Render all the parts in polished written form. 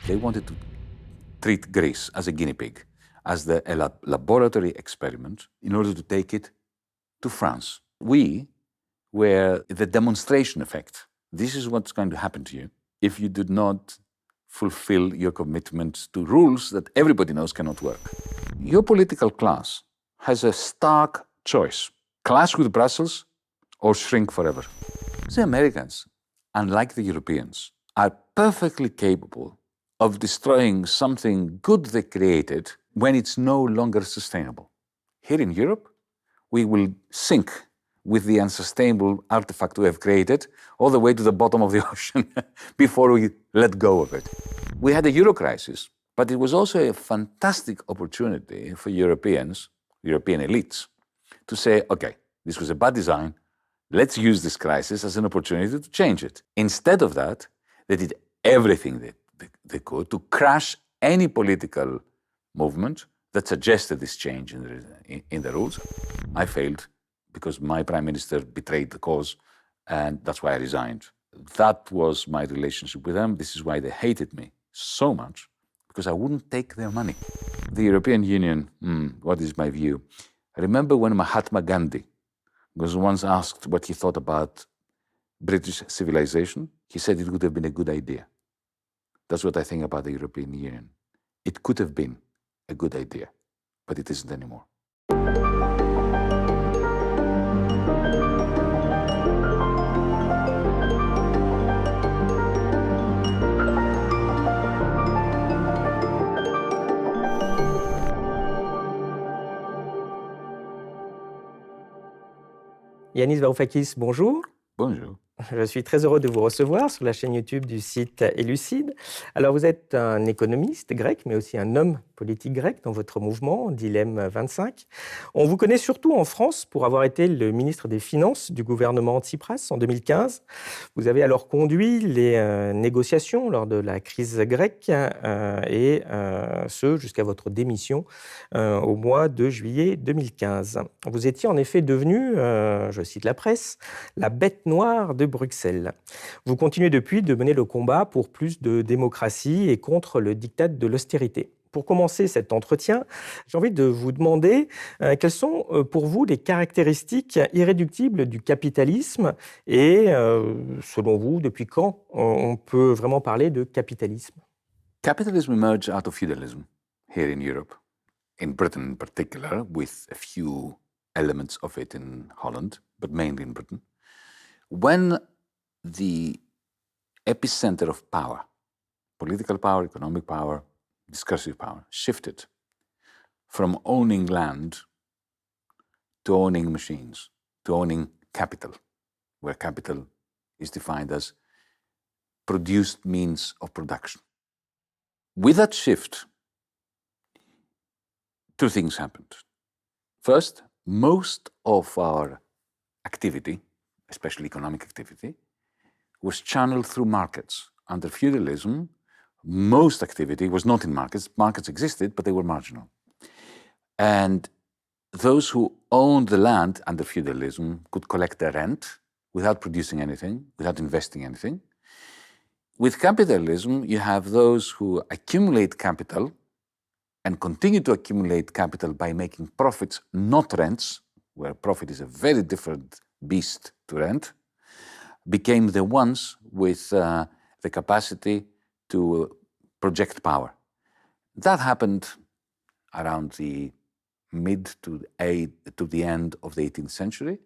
They wanted to treat Greece as a guinea pig, as a laboratory experiment in order to take it to France. We were the demonstration effect. This is what's going to happen to you if you do not fulfill your commitment to rules that everybody knows cannot work. Your political class has a stark choice: clash with Brussels or shrink forever. The Americans, unlike the Europeans, are perfectly capable of destroying something good they created when it's no longer sustainable. Here in Europe, we will sink with the unsustainable artifact we have created all the way to the bottom of the ocean before we let go of it. We had a Euro crisis, but it was also a fantastic opportunity for Europeans, European elites, to say, okay, this was a bad design, let's use this crisis as an opportunity to change it. Instead of that, they did everything they could to crash any political movement that suggested this change in the rules. I failed because my prime minister betrayed the cause, and that's why I resigned. That was my relationship with them. This is why they hated me so much, because I wouldn't take their money. The European Union, what is my view? I remember when Mahatma Gandhi was once asked what he thought about British civilization. He said it would have been a good idea. That's what I think about the European Union. It could have been a good idea, but it isn't anymore. Yanis Varoufakis, bonjour. Bonjour. Je suis très heureux de vous recevoir sur la chaîne YouTube du site Elucide. Alors, vous êtes un économiste grec, mais aussi un homme politique grec dans votre mouvement, Dilemme 25. On vous connaît surtout en France pour avoir été le ministre des Finances du gouvernement Tsipras en 2015. Vous avez alors conduit les négociations lors de la crise grecque ce jusqu'à votre démission au mois de juillet 2015. Vous étiez en effet devenu, je cite la presse, la bête noire de Bruxelles. Vous continuez depuis de mener le combat pour plus de démocratie et contre le diktat de l'austérité. Pour commencer cet entretien, j'ai envie de vous demander quelles sont pour vous les caractéristiques irréductibles du capitalisme et, selon vous, depuis quand on peut vraiment parler de capitalisme? Capitalism emerged out of feudalism here in Europe, in Britain in particular, with a few elements of it in Holland, but mainly in Britain. When the epicenter of power, political power, economic power, discursive power, shifted from owning land to owning machines, to owning capital, where capital is defined as produced means of production. With that shift, two things happened. First, most of our activity, especially economic activity, was channeled through markets. Under feudalism, most activity was not in markets. Markets existed, but they were marginal. And those who owned the land under feudalism could collect their rent without producing anything, without investing anything. With capitalism, you have those who accumulate capital and continue to accumulate capital by making profits, not rents, where profit is a very different beast to rent, became the ones with the capacity to project power. That happened around the mid to the end of the 18th century,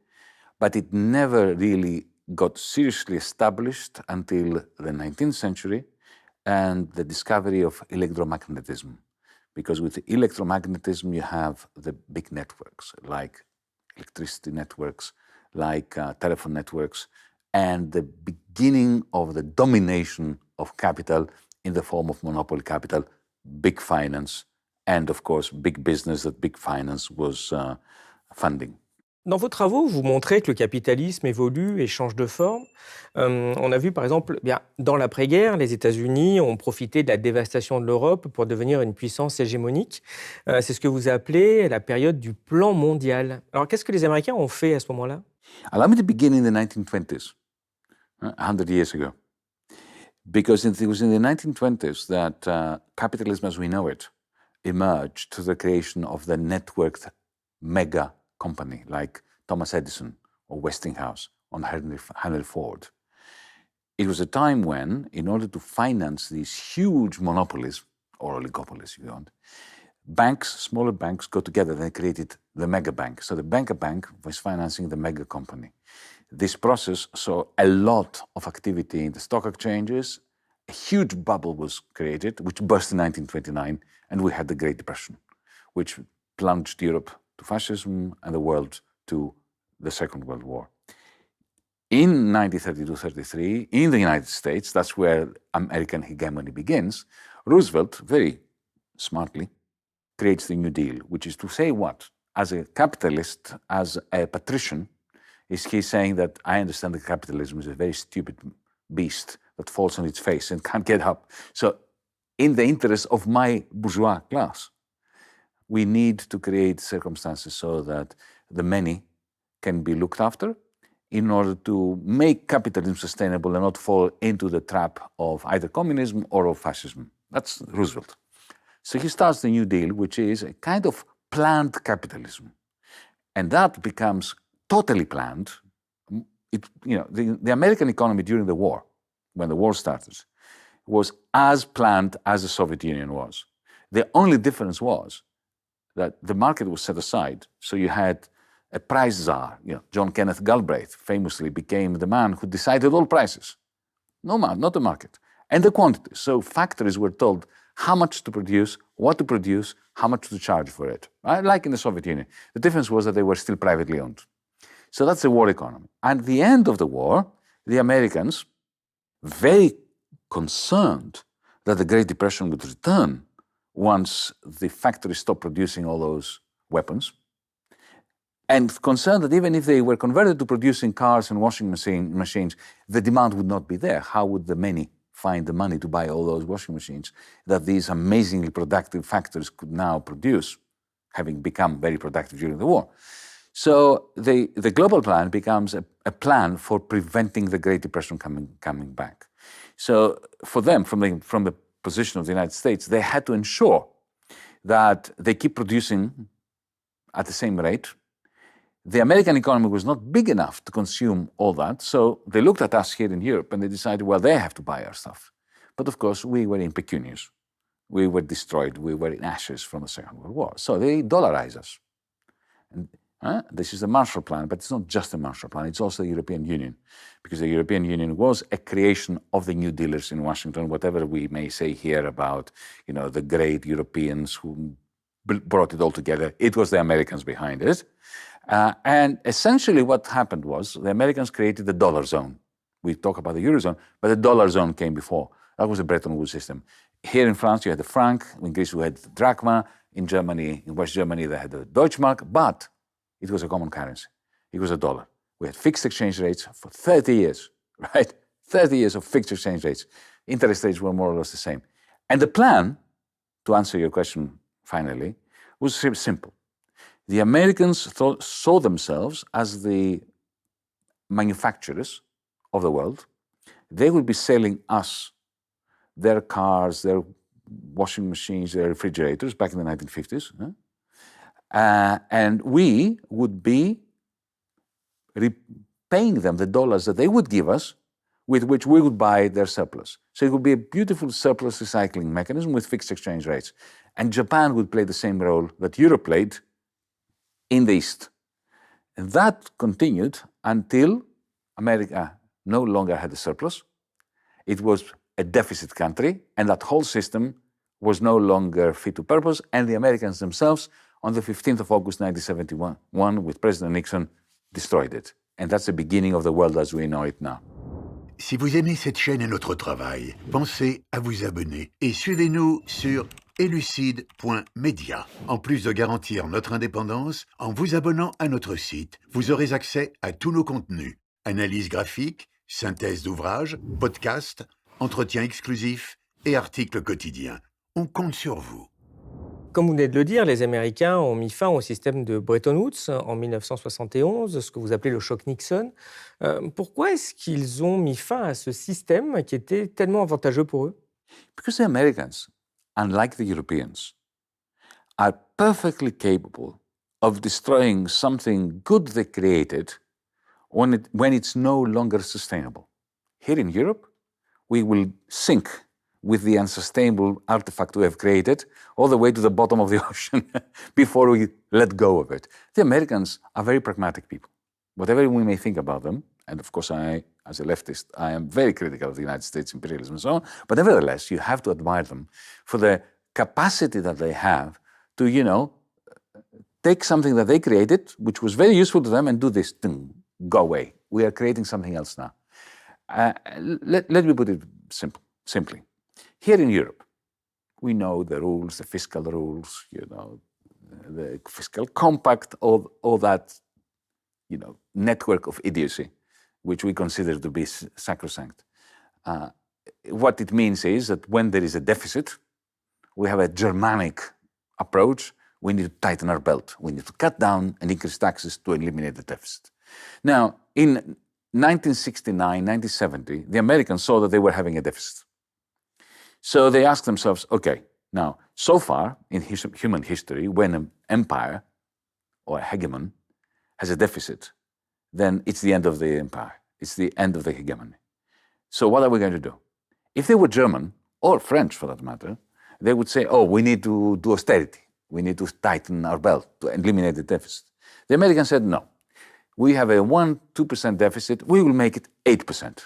but it never really got seriously established until the 19th century and the discovery of electromagnetism. Because with electromagnetism, you have the big networks, like electricity networks, like telephone networks, and the beginning of the domination of capital in the form of monopoly capital, big finance, and of course, big business that big finance was funding. Dans vos travaux, vous montrez que le capitalisme évolue et change de forme. On a vu, par exemple, dans l'après-guerre, les États-Unis ont profité de la dévastation de l'Europe pour devenir une puissance hégémonique. C'est ce que vous appelez la période du plan mondial. Alors, qu'est-ce que les Américains ont fait à ce moment-là? Allow me to begin in the 1920s, 100 years ago. Because it was in the 1920s that capitalism as we know it emerged to the creation of the networked mega company like Thomas Edison or Westinghouse or Henry Ford. It was a time when, in order to finance these huge monopolies, or oligopolies if you want, banks, smaller banks got together and they created the mega bank. So the mega bank was financing the mega company. This process saw a lot of activity in the stock exchanges. A huge bubble was created, which burst in 1929, and we had the Great Depression, which plunged Europe to fascism and the world to the Second World War. In 1932-33, in the United States, that's where American hegemony begins, Roosevelt, very smartly, creates the New Deal, which is to say what? As a capitalist, as a patrician, is he saying that I understand that capitalism is a very stupid beast that falls on its face and can't get up. So in the interest of my bourgeois class, we need to create circumstances so that the many can be looked after in order to make capitalism sustainable and not fall into the trap of either communism or of fascism. That's Roosevelt. So he starts the New Deal, which is a kind of planned capitalism. And that becomes totally planned. The American economy during the war, when the war started, was as planned as the Soviet Union was. The only difference was that the market was set aside. So you had a price czar. John Kenneth Galbraith famously became the man who decided all prices. Not the market. And the quantities. So factories were told how much to produce, what to produce, how much to charge for it. Right? Like in the Soviet Union. The difference was that they were still privately owned. So that's the war economy. At the end of the war, the Americans, very concerned that the Great Depression would return once the factories stopped producing all those weapons, and concerned that even if they were converted to producing cars and washing machines, the demand would not be there. How would the many find the money to buy all those washing machines that these amazingly productive factories could now produce, having become very productive during the war? So the global plan becomes a plan for preventing the Great Depression coming back. So for them, from the position of the United States, they had to ensure that they keep producing at the same rate. The American economy was not big enough to consume all that, so they looked at us here in Europe and they decided, well, they have to buy our stuff. But of course, we were impecunious. We were destroyed. We were in ashes from the Second World War. So they dollarize us. And this is the Marshall Plan, but it's not just the Marshall Plan, it's also the European Union, because the European Union was a creation of the New Dealers in Washington, whatever we may say here about, the great Europeans who brought it all together. It was the Americans behind it. And essentially what happened was the Americans created the dollar zone. We talk about the Eurozone, but the dollar zone came before. That was the Bretton Woods system. Here in France, you had the franc. In Greece, we had the drachma. In Germany, in West Germany, they had the Deutschmark, but it was a common currency. It was a dollar. We had fixed exchange rates for 30 years, right? 30 years of fixed exchange rates. Interest rates were more or less the same. And the plan, to answer your question finally, was simple. The Americans saw themselves as the manufacturers of the world. They would be selling us their cars, their washing machines, their refrigerators back in the 1950s. And we would be repaying them the dollars that they would give us, with which we would buy their surplus. So it would be a beautiful surplus recycling mechanism with fixed exchange rates. And Japan would play the same role that Europe played in the East. And that continued until America no longer had a surplus. It was a deficit country, and that whole system was no longer fit to purpose, and the Americans themselves, on the 15th of August 1971, with President Nixon, destroyed it. And that's the beginning of the world as we know it now. Si vous aimez cette chaîne et notre travail, pensez à vous abonner et suivez-nous sur elucide.media. En plus de garantir notre indépendance, en vous abonnant à notre site, vous aurez accès à tous nos contenus, analyses graphiques, synthèse d'ouvrages, podcasts, entretiens exclusifs et articles quotidiens. On compte sur vous. Comme vous venez de le dire, les Américains ont mis fin au système de Bretton Woods en 1971, ce que vous appelez le choc Nixon. Pourquoi est-ce qu'ils ont mis fin à ce système qui était tellement avantageux pour eux? Because the Americans, unlike the Europeans, are perfectly capable of destroying something good they created when it's no longer sustainable. Here in Europe, we will sink with the unsustainable artifact we have created all the way to the bottom of the ocean before we let go of it. The Americans are very pragmatic people. Whatever we may think about them, and of course I, as a leftist, I am very critical of the United States imperialism and so on, but nevertheless, you have to admire them for the capacity that they have to, take something that they created, which was very useful to them, and do this, go away. We are creating something else now. Let me put it simply. Here in Europe, we know the rules, the fiscal rules, the fiscal compact, all that, network of idiocy, which we consider to be sacrosanct. What it means is that when there is a deficit, we have a Germanic approach. We need to tighten our belt. We need to cut down and increase taxes to eliminate the deficit. Now, in 1969, 1970, the Americans saw that they were having a deficit. So they asked themselves, okay, now, so far in human history, when an empire or a hegemon has a deficit, then it's the end of the empire. It's the end of the hegemony. So what are we going to do? If they were German, or French for that matter, they would say, oh, we need to do austerity. We need to tighten our belt to eliminate the deficit. The Americans said, no. We have a 1-2% deficit. We will make it 8%.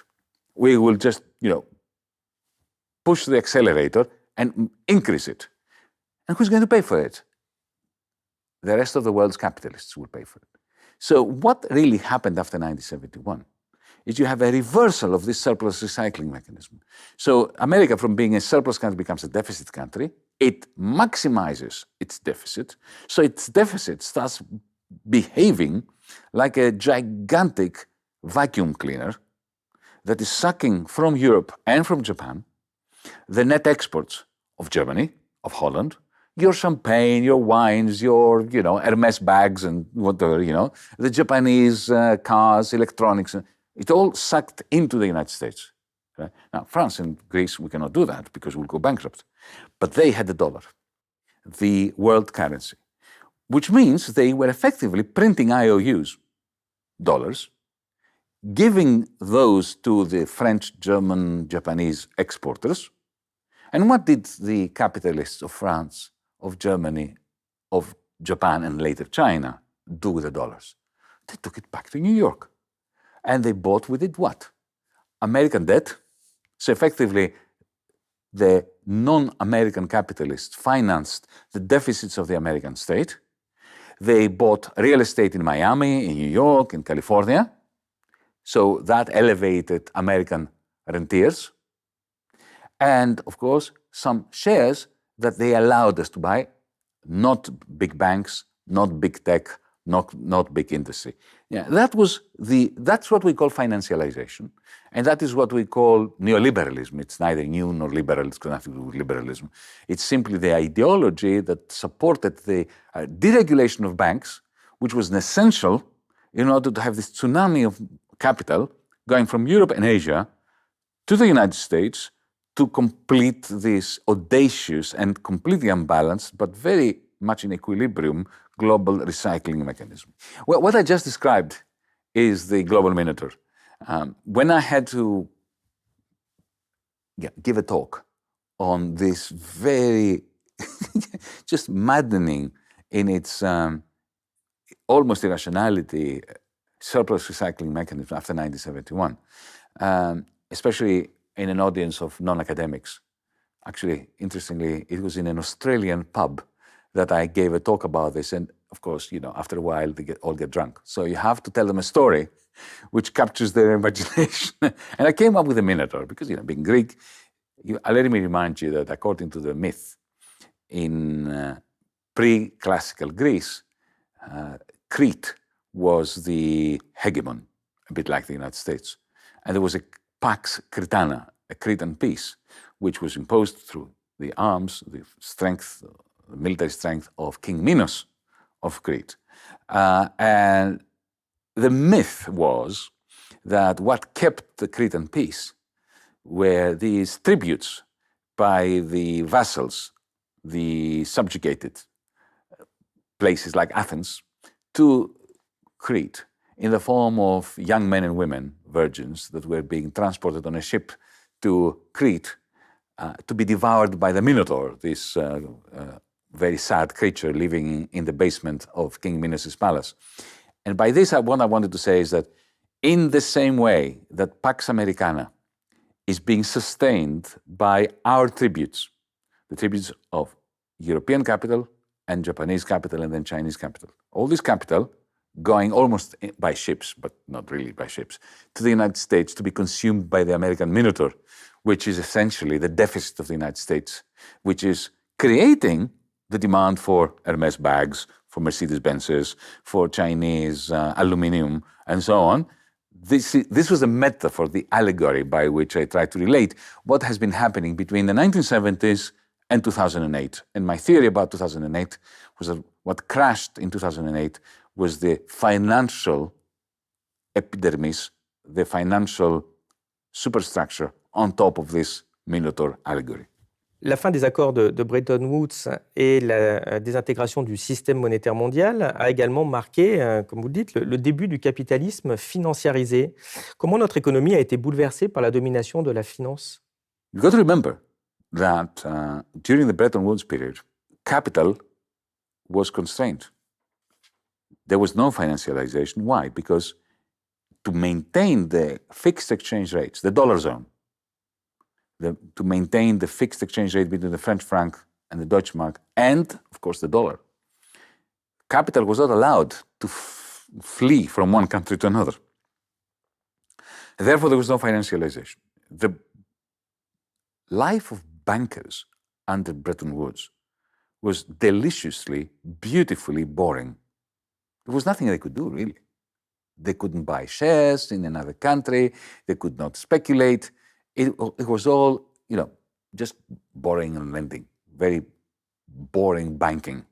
We will just, push the accelerator and increase it. And who's going to pay for it? The rest of the world's capitalists will pay for it. So what really happened after 1971 is you have a reversal of this surplus recycling mechanism. So America, from being a surplus country, becomes a deficit country. It maximizes its deficit. So its deficit starts behaving like a gigantic vacuum cleaner that is sucking from Europe and from Japan the net exports of Germany, of Holland, your champagne, your wines, your, Hermes bags and whatever, the Japanese cars, electronics, it all sucked into the United States. Right? Now, France and Greece, we cannot do that because we'll go bankrupt. But they had the dollar, the world currency, which means they were effectively printing IOUs, dollars, giving those to the French, German, Japanese exporters. And what did the capitalists of France, of Germany, of Japan, and later China do with the dollars? They took it back to New York. And they bought with it what? American debt. So effectively, the non-American capitalists financed the deficits of the American state. They bought real estate in Miami, in New York, in California. So that elevated American rentiers. And of course, some shares that they allowed us to buy, not big banks, not big tech, not big industry. Yeah, that's what we call financialization. And that is what we call neoliberalism. It's neither new nor liberal, it's got nothing to do with liberalism. It's simply the ideology that supported the deregulation of banks, which was essential in order to have this tsunami of capital going from Europe and Asia to the United States to complete this audacious and completely unbalanced, but very much in equilibrium, global recycling mechanism. Well, what I just described is the global minotaur. When I had to give a talk on this very just maddening in its almost irrationality surplus recycling mechanism after 1971, especially in an audience of non-academics. Actually, interestingly, it was in an Australian pub that I gave a talk about this. And of course, after a while, they all get drunk. So you have to tell them a story which captures their imagination. And I came up with a minotaur because, being Greek, let me remind you that according to the myth, in pre-classical Greece, Crete was the hegemon, a bit like the United States. And there was a Pax Cretana, a Cretan peace, which was imposed through the arms, the strength, the military strength of King Minos of Crete. And the myth was that what kept the Cretan peace were these tributes by the vassals, the subjugated places like Athens, to Crete in the form of young men and women, virgins, that were being transported on a ship to Crete to be devoured by the Minotaur, this very sad creature living in the basement of King Minos' palace. And by this, what I wanted to say is that in the same way that Pax Americana is being sustained by our tributes, the tributes of European capital and Japanese capital and then Chinese capital. All this capital going almost by ships, but not really by ships, to the United States to be consumed by the American Minotaur, which is essentially the deficit of the United States, which is creating the demand for Hermes bags, for Mercedes-Benzes, for Chinese aluminum, and so on. This was a metaphor, the allegory by which I try to relate what has been happening between the 1970s and 2008. And my theory about 2008 was that what crashed in 2008 was the financial epidermis, the financial superstructure on top of this Minotaur allegory. La fin des accords de Bretton Woods et la désintégration du système monétaire mondial a également marqué, comme vous le dites, le début du capitalisme financiarisé. Comment notre économie a été bouleversée par la domination de la finance? You've got to remember that during the Bretton Woods period, capital was constrained. There was no financialization. Why? Because to maintain the fixed exchange rates, the dollar zone, to maintain the fixed exchange rate between the French franc and the Deutsche Mark, and, of course, the dollar, capital was not allowed to flee from one country to another. Therefore, there was no financialization. The life of bankers under Bretton Woods was deliciously, beautifully boring. There was nothing they could do, really. They couldn't buy shares in another country. They could not speculate. It was all, just borrowing and lending, very boring banking.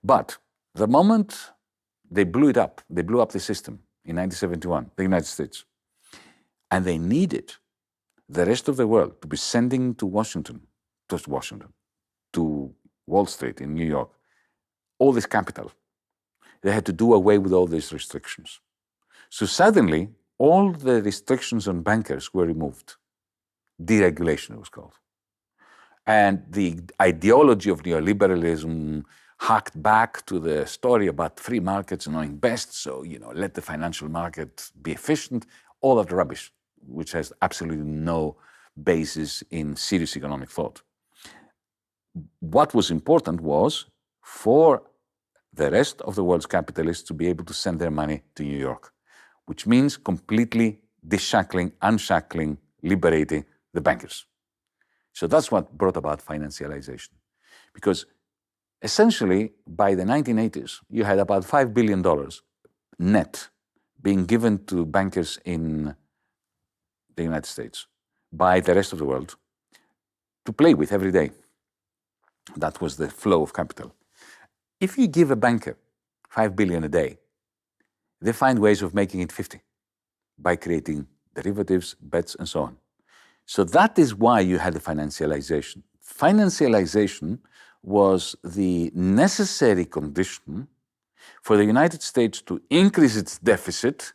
But the moment they blew up the system in 1971, the United States, and they needed the rest of the world to be sending to Washington, to Wall Street in New York, all this capital. They had to do away with all these restrictions. So suddenly, all the restrictions on bankers were removed. Deregulation, it was called. And the ideology of neoliberalism harked back to the story about free markets knowing best, so, let the financial market be efficient, all of the rubbish, which has absolutely no basis in serious economic thought. What was important was for the rest of the world's capitalists to be able to send their money to New York, which means completely deshackling, unshackling, liberating the bankers. So that's what brought about financialization. Because essentially, by the 1980s, you had about $5 billion net being given to bankers in the United States by the rest of the world to play with every day. That was the flow of capital. If you give a banker $5 billion a day, they find ways of making it 50 by creating derivatives, bets, and so on. So that is why you had the financialization. Financialization was the necessary condition for the United States to increase its deficit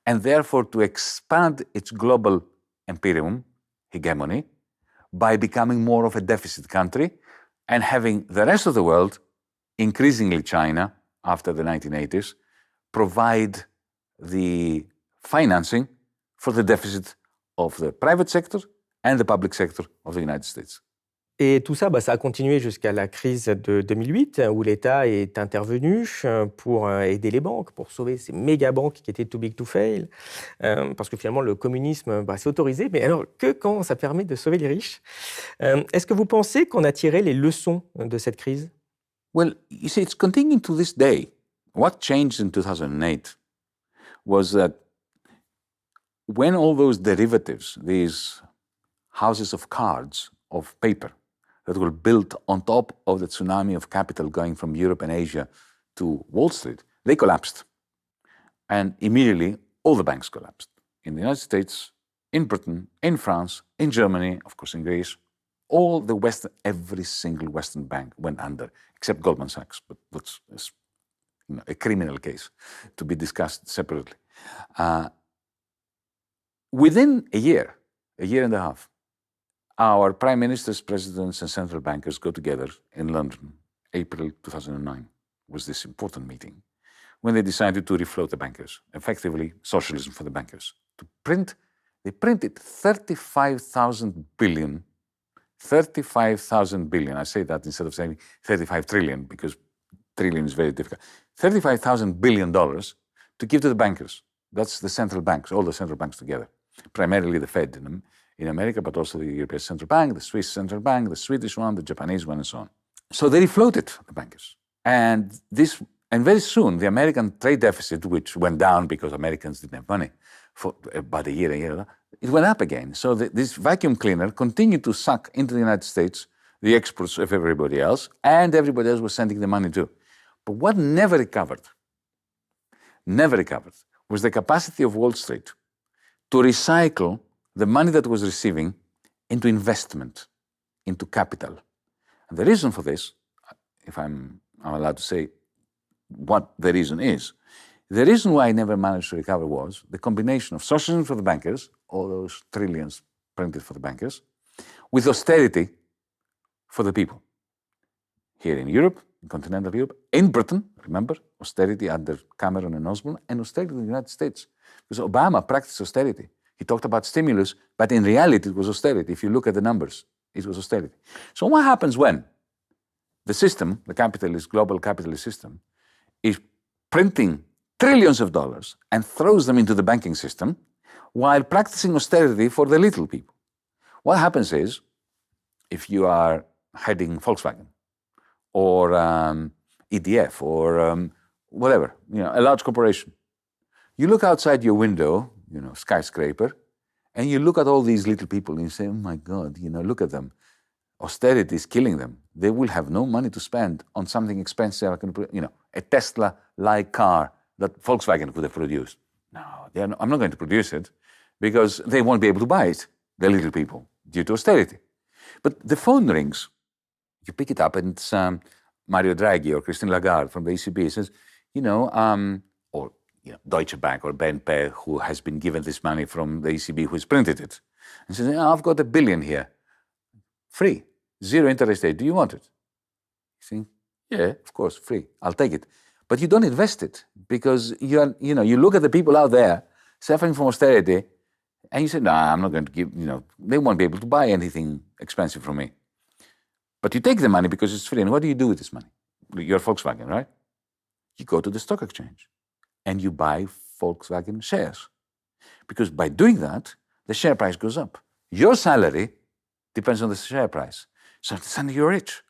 and therefore to expand its global imperium, hegemony, by becoming more of a deficit country and having the rest of the world, increasingly China after the 1980s, provide the financing for the deficit of the private sector and the public sector of the United States. Et tout ça, ça a continué jusqu'à la crise de 2008, où l'État est intervenu pour aider les banques, pour sauver ces méga-banques qui étaient too big to fail, parce que finalement, le communisme s'est autorisé, mais alors que quand ça permet de sauver les riches. Est-ce que vous pensez qu'on a tiré les leçons de cette crise? Well, you see, it's continuing to this day. What changed in 2008 was that when all those derivatives, these houses of cards, of paper, that were built on top of the tsunami of capital going from Europe and Asia to Wall Street, they collapsed. And immediately, all the banks collapsed. In the United States, in Britain, in France, in Germany, of course in Greece, every single Western bank went under, except Goldman Sachs, but that's a criminal case to be discussed separately. Within a year and a half, our prime ministers, presidents, and central bankers go together in London. April 2009 was this important meeting when they decided to refloat the bankers, effectively socialism for the bankers. They printed 35,000 billion. I say that instead of saying 35 trillion because trillion is very difficult. $35,000 billion to give to the bankers. That's the central banks, all the central banks together. Primarily the Fed in America, but also the European Central Bank, the Swiss Central Bank, the Swedish one, the Japanese one, and so on. So they refloated the bankers. And very soon, the American trade deficit, which went down because Americans didn't have money for about a year, it went up again. So this vacuum cleaner continued to suck into the United States the exports of everybody else, and everybody else was sending the money too. But what never recovered, was the capacity of Wall Street to recycle the money that was receiving into investment, into capital. And the reason for this, if I'm allowed to say what the reason is, the reason why I never managed to recover was the combination of socialism for the bankers, all those trillions printed for the bankers, with austerity for the people. Here in Europe, in continental Europe, in Britain, remember, austerity under Cameron and Osborne, and austerity in the United States. Because Obama practiced austerity. He talked about stimulus, but in reality it was austerity. If you look at the numbers, it was austerity. So what happens when the system, the capitalist, global capitalist system, is printing trillions of dollars and throws them into the banking system while practicing austerity for the little people? What happens is, if you are heading Volkswagen or EDF or whatever, a large corporation, you look outside your window, skyscraper, and you look at all these little people and you say, oh my God, look at them. Austerity is killing them. They will have no money to spend on something expensive, a Tesla-like car that Volkswagen could have produced. No, I'm not going to produce it because they won't be able to buy it, the little people, due to austerity. But the phone rings. You pick it up and it's Mario Draghi or Christine Lagarde from the ECB. It says, or Deutsche Bank or BNP, who has been given this money from the ECB, who has printed it. And says, I've got $1 billion here. Free, 0 interest rate. Do you want it? You think, yeah, of course, free. I'll take it. But you don't invest it because you look at the people out there suffering from austerity, and you say, no, I'm not going to give, they won't be able to buy anything expensive from me. But you take the money because it's free. And what do you do with this money? You're Volkswagen, right? You go to the stock exchange and you buy Volkswagen shares. Because by doing that, the share price goes up. Your salary depends on the share price. So suddenly you're rich.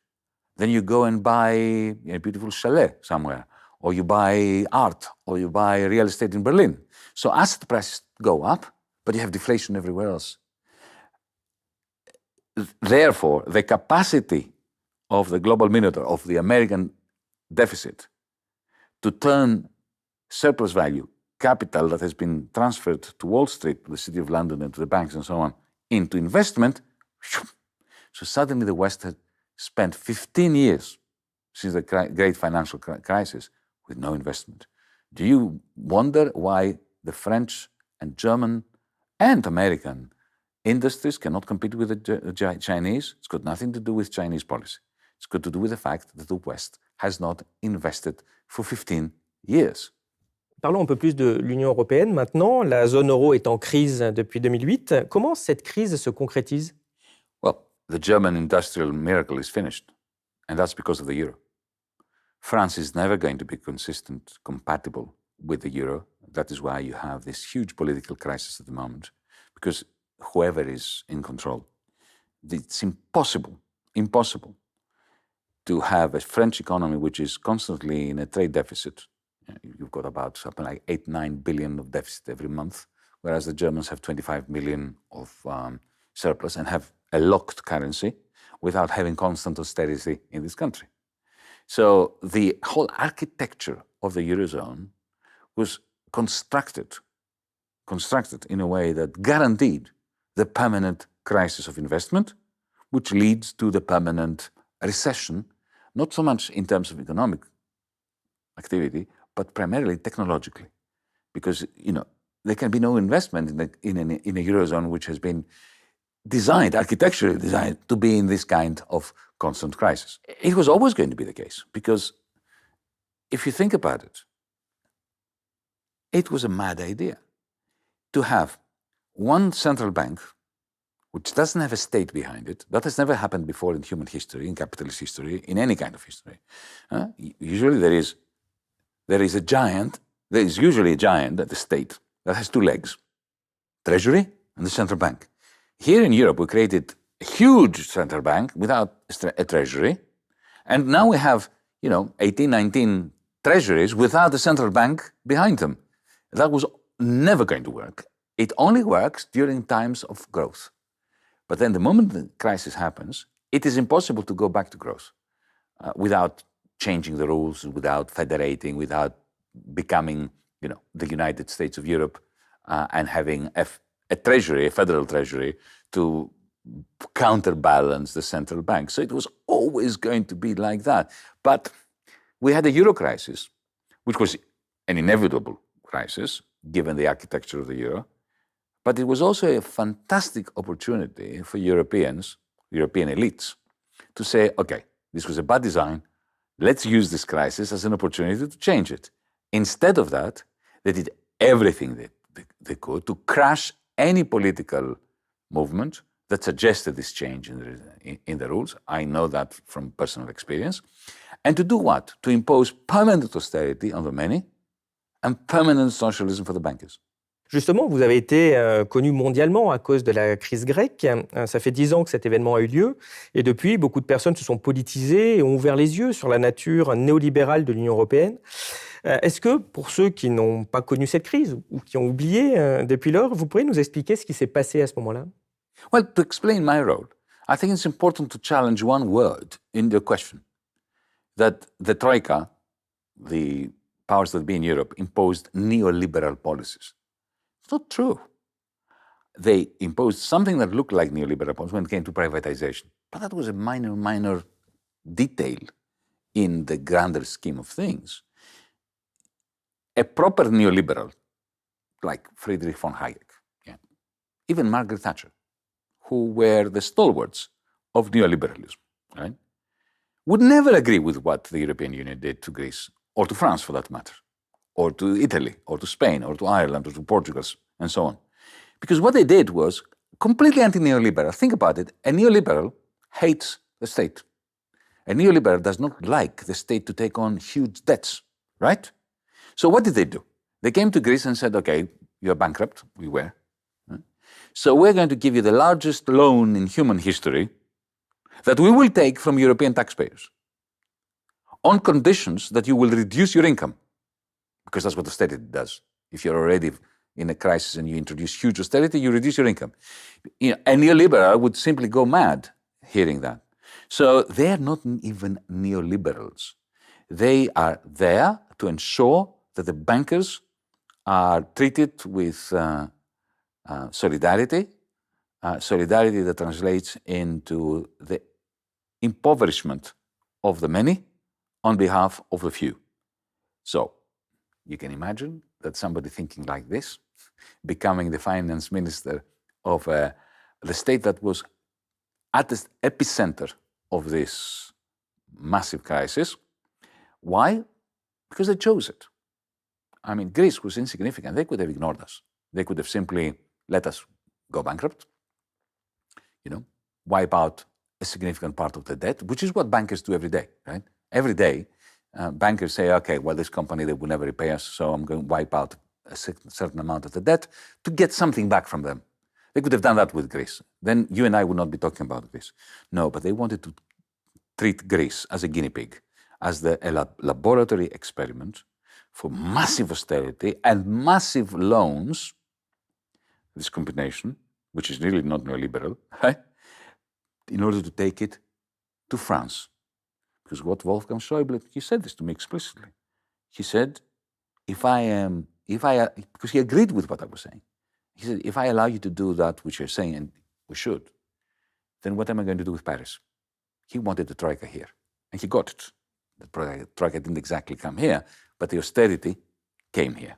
Then you go and buy a beautiful chalet somewhere, or you buy art, or you buy real estate in Berlin. So asset prices go up, but you have deflation everywhere else. Therefore, the capacity of the global minotaur, of the American deficit, to turn surplus value, capital that has been transferred to Wall Street, to the City of London, and to the banks and so on, into investment. So suddenly the West had spent 15 years since the great financial crisis with no investment. Do you wonder why the French and German and American industries cannot compete with the Chinese? It's got nothing to do with Chinese policy. It's got to do with the fact that the West has not invested for 15 years. Parlons un peu plus de l'Union européenne maintenant. La zone euro est en crise depuis 2008. Comment cette crise se concrétise? Well, the German industrial miracle is finished, and that's because of the euro. France is never going to be consistent, compatible with the euro. That is why you have this huge political crisis at the moment, because whoever is in control, it's impossible to have a French economy which is constantly in a trade deficit. You've got about something like 8-9 billion of deficit every month, whereas the Germans have 25 million of surplus and have a locked currency, without having constant austerity in this country. So the whole architecture of the Eurozone was constructed in a way that guaranteed the permanent crisis of investment, which leads to the permanent recession, not so much in terms of economic activity, but primarily technologically. Because, there can be no investment in a Eurozone which has been architecturally designed to be in this kind of constant crisis. It was always going to be the case, because if you think about it, it was a mad idea to have one central bank which doesn't have a state behind it. That has never happened before in human history, in capitalist history, in any kind of history. Usually there is usually a giant, the state, that has two legs, Treasury and the central bank. Here in Europe, we created a huge central bank without a treasury, and now we have, 18, 19 treasuries without a central bank behind them. That was never going to work. It only works during times of growth. But then the moment the crisis happens, it is impossible to go back to growth without changing the rules, without federating, without becoming, the United States of Europe and having a treasury, a federal treasury, to counterbalance the central bank. So it was always going to be like that. But we had a euro crisis, which was an inevitable crisis, given the architecture of the euro. But it was also a fantastic opportunity for European elites, to say, okay, this was a bad design, let's use this crisis as an opportunity to change it. Instead of that, they did everything they could to crush any political movement that suggested this change in the rules. I know that from personal experience. And to do what? To impose permanent austerity on the many and permanent socialism for the bankers. Justement, vous avez été connu mondialement à cause de la crise grecque. Ça fait 10 ans que cet événement a eu lieu. Et depuis, beaucoup de personnes se sont politisées et ont ouvert les yeux sur la nature néolibérale de l'Union européenne. Est-ce que, pour ceux qui n'ont pas connu cette crise ou qui ont oublié depuis lors, vous pourriez nous expliquer ce qui s'est passé à ce moment-là? Well, to explain my role, I think it's important to challenge one word in the question, that the Troika, the powers that be in Europe, imposed neoliberal policies. It's not true. They imposed something that looked like neoliberal policies when it came to privatization. But that was a minor detail in the grander scheme of things. A proper neoliberal, like Friedrich von Hayek, even Margaret Thatcher, who were the stalwarts of neoliberalism, right, would never agree with what the European Union did to Greece, or to France for that matter, or to Italy, or to Spain, or to Ireland, or to Portugal, and so on. Because what they did was completely anti-neoliberal. Think about it. A neoliberal hates the state. A neoliberal does not like the state to take on huge debts, right? So what did they do? They came to Greece and said, okay, you're bankrupt. We were. So we're going to give you the largest loan in human history that we will take from European taxpayers on conditions that you will reduce your income, because that's what austerity does. If you're already in a crisis and you introduce huge austerity, you reduce your income. A neoliberal would simply go mad hearing that. So they're not even neoliberals. They are there to ensure that the bankers are treated with solidarity that translates into the impoverishment of the many on behalf of the few. So you can imagine that somebody thinking like this, becoming the finance minister of the state that was at the epicenter of this massive crisis. Why? Because they chose it. I mean, Greece was insignificant. They could have ignored us. They could have simply let us go bankrupt, wipe out a significant part of the debt, which is what bankers do every day, right? Every day, bankers say, okay, well, this company, they will never repay us, so I'm going to wipe out a certain amount of the debt to get something back from them. They could have done that with Greece. Then you and I would not be talking about Greece. No, but they wanted to treat Greece as a guinea pig, as a laboratory experiment for massive austerity and massive loans, this combination, which is really not neoliberal, right? In order to take it to France. Because what Wolfgang Schäuble, he said this to me explicitly. He said, because he agreed with what I was saying. He said, if I allow you to do that which you're saying, and we should, then what am I going to do with Paris? He wanted the Troika here, and he got it. The Troika didn't exactly come here, but the austerity came here.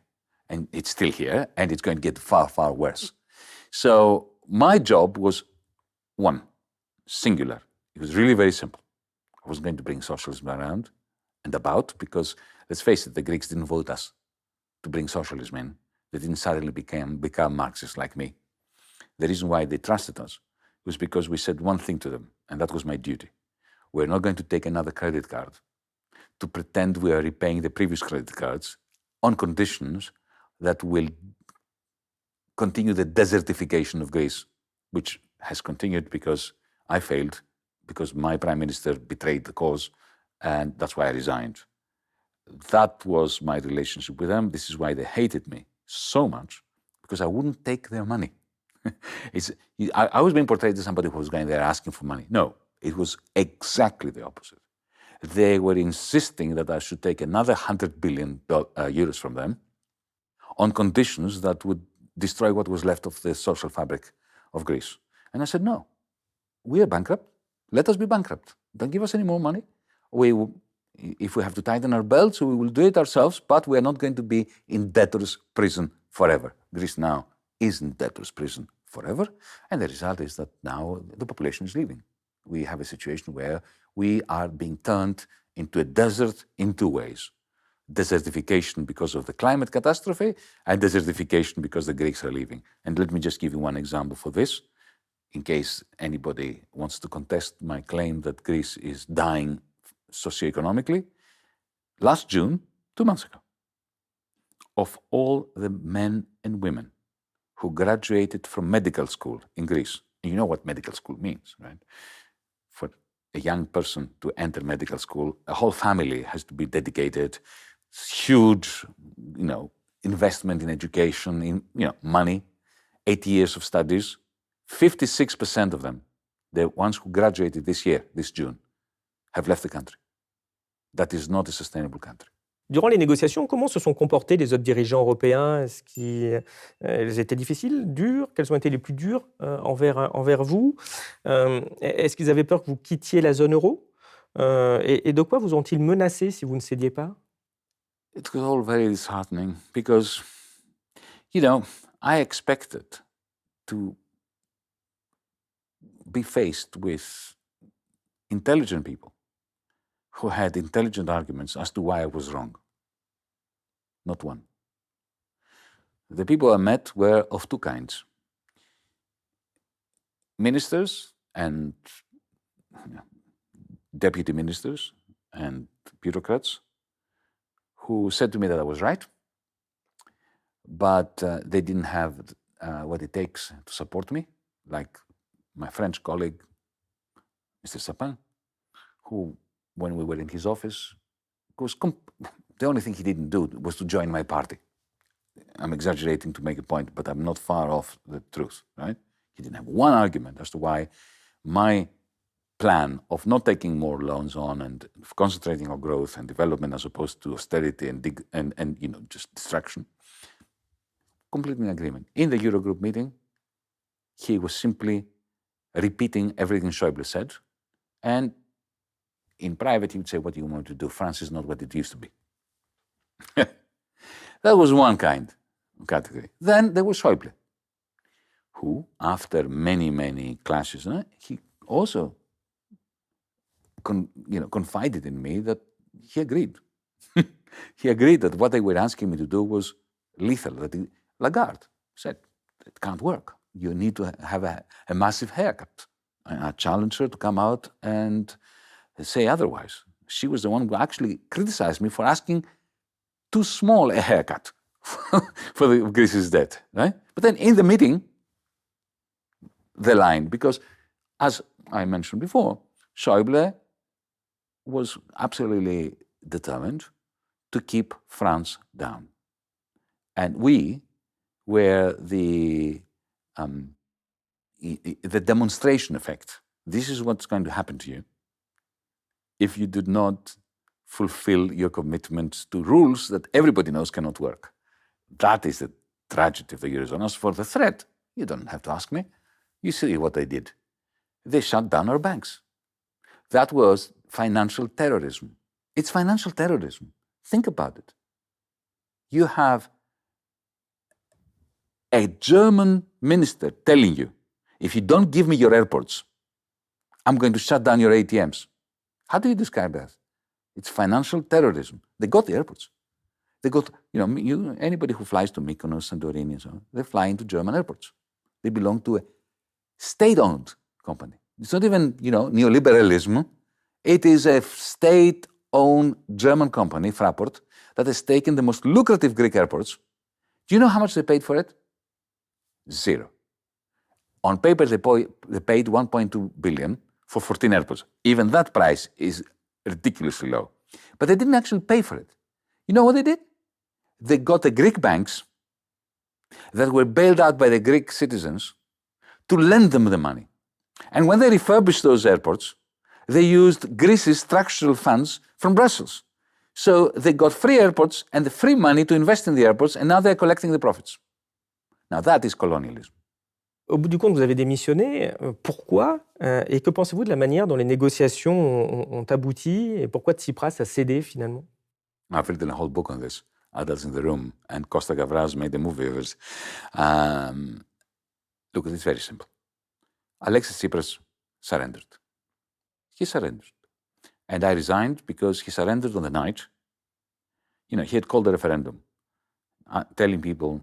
And it's still here, and it's going to get far, far worse. So my job was one, singular. It was really very simple. I was going to bring socialism around and about, because, let's face it, the Greeks didn't vote us to bring socialism in. They didn't suddenly become Marxists like me. The reason why they trusted us was because we said one thing to them, and that was my duty. We're not going to take another credit card to pretend we are repaying the previous credit cards on conditions that will continue the desertification of Greece, which has continued because I failed, because my prime minister betrayed the cause, and that's why I resigned. That was my relationship with them. This is why they hated me so much, because I wouldn't take their money. I was being portrayed as somebody who was going there asking for money. No, it was exactly the opposite. They were insisting that I should take another 100 billion euros from them on conditions that would destroy what was left of the social fabric of Greece. And I said, no, we are bankrupt. Let us be bankrupt. Don't give us any more money. If we have to tighten our belts, we will do it ourselves, but we are not going to be in debtor's prison forever. Greece now is in debtor's prison forever, and the result is that now the population is leaving. We have a situation where we are being turned into a desert in two ways. Desertification because of the climate catastrophe, and desertification because the Greeks are leaving. And let me just give you one example for this, in case anybody wants to contest my claim that Greece is dying socioeconomically. Last June, 2 months ago, of all the men and women who graduated from medical school in Greece, and you know what medical school means, right? For a young person to enter medical school, a whole family has to be dedicated, huge, investment in education, in, money, 8 years of studies. 56% of them, the ones who graduated this year, this June, have left the country. That is not a sustainable country. Durant les négociations, comment se sont comportés les autres dirigeants européens? Est-ce qu'elles étaient difficiles, dures? Quelles ont été les plus dures envers vous? Est-ce qu'ils avaient peur que vous quittiez la zone euro? Et de quoi vous ont-ils menacé si vous ne cédiez pas? It was all very disheartening because, I expected to be faced with intelligent people who had intelligent arguments as to why I was wrong. Not one. The people I met were of two kinds. Ministers and deputy ministers and bureaucrats who said to me that I was right, but they didn't have what it takes to support me, like my French colleague, Mr. Sapin, who, when we were in his office, the only thing he didn't do was to join my party. I'm exaggerating to make a point, but I'm not far off the truth, right? He didn't have one argument as to why my plan of not taking more loans on and concentrating on growth and development as opposed to austerity and just distraction, completely in agreement. In the Eurogroup meeting, he was simply repeating everything Schäuble said, and in private, he would say, what do you want to do? France is not what it used to be. That was one category. Then there was Schäuble, who, after many, many clashes, he also confided in me that he agreed. He agreed that what they were asking me to do was lethal. Lagarde said, it can't work. You need to have a massive haircut. And I challenged her to come out and say otherwise. She was the one who actually criticized me for asking too small a haircut for the Greece's debt, right? But then in the meeting, the line, because as I mentioned before, Schäuble was absolutely determined to keep France down. And we were the demonstration effect. This is what's going to happen to you if you do not fulfill your commitments to rules that everybody knows cannot work. That is the tragedy of the Eurozone. As for the threat, you don't have to ask me. You see what they did. They shut down our banks. That was financial terrorism. It's financial terrorism. Think about it. You have a German minister telling you, if you don't give me your airports, I'm going to shut down your ATMs. How do you describe that? It's financial terrorism. They got the airports. They got, anybody who flies to Mykonos, Santorini, and so on, they fly into German airports. They belong to a state-owned company. It's not even, neoliberalism. It is a state-owned German company, Fraport, that has taken the most lucrative Greek airports. Do you know how much they paid for it? 0. On paper, they paid 1.2 billion for 14 airports. Even that price is ridiculously low. But they didn't actually pay for it. You know what they did? They got the Greek banks that were bailed out by the Greek citizens to lend them the money. And when they refurbished those airports, they used Greece's structural funds from Brussels. So they got free airports and the free money to invest in the airports, and now they're collecting the profits. Now that is colonialism. Au bout du compte, vous avez démissionné. Pourquoi? Et que pensez-vous de la manière dont les négociations ont abouti? Et pourquoi Tsipras a cédé finalement? I've written a whole book on this, Adults in the Room, and Costa Gavras made a movie of it. Look, it's very simple. Alexis Tsipras surrendered. He surrendered. And I resigned because he surrendered on the night. He had called a referendum, telling people,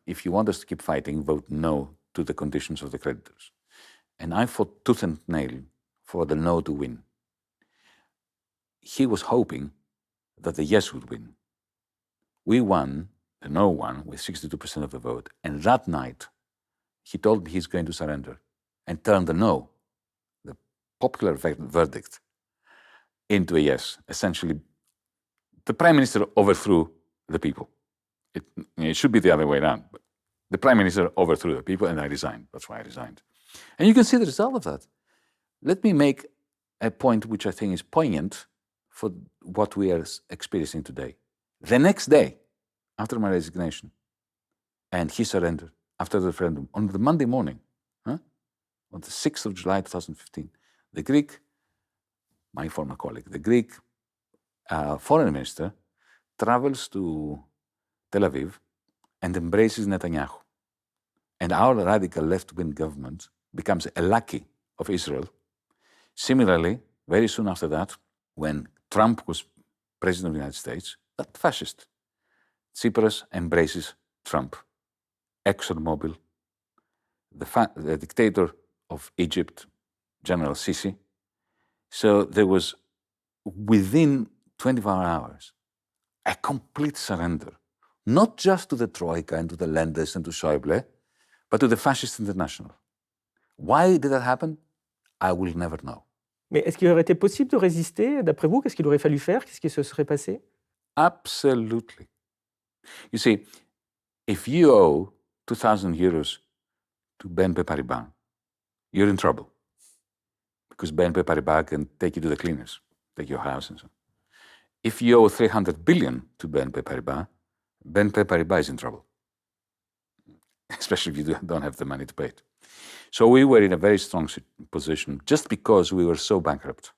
if you want us to keep fighting, vote no to the conditions of the creditors. And I fought tooth and nail for the no to win. He was hoping that the yes would win. We won, the no won, with 62% of the vote. And that night, he told me he's going to surrender and turn the no, the popular verdict, into a yes. Essentially, the Prime Minister overthrew the people. It should be the other way around. But the Prime Minister overthrew the people, and I resigned. That's why I resigned. And you can see the result of that. Let me make a point which I think is poignant for what we are experiencing today. The next day, after my resignation, and he surrendered after the referendum, on the Monday morning, on the 6th of July 2015, the Greek, my former colleague, the Greek foreign minister, travels to Tel Aviv and embraces Netanyahu. And our radical left-wing government becomes a lackey of Israel. Similarly, very soon after that, when Trump was president of the United States, that fascist, Tsipras embraces Trump. ExxonMobil, the dictator of Egypt, General Sisi. So there was, within 24 hours, a complete surrender, not just to the Troika and to the lenders and to Schäuble, but to the fascist international. Why did that happen? I will never know. Mais est-ce qu'il aurait été possible de résister, d'après vous? Qu'est-ce qu'il aurait fallu faire? Qu'est-ce qui se serait passé? Absolutely. You see, if you owe 2,000 euros to BNP Paribas, you're in trouble. Because BNP Paribas can take you to the cleaners, take your house and so on. If you owe 300 billion to BNP Paribas is in trouble. Especially if you don't have the money to pay it. So we were in a very strong position just because we were so bankrupt.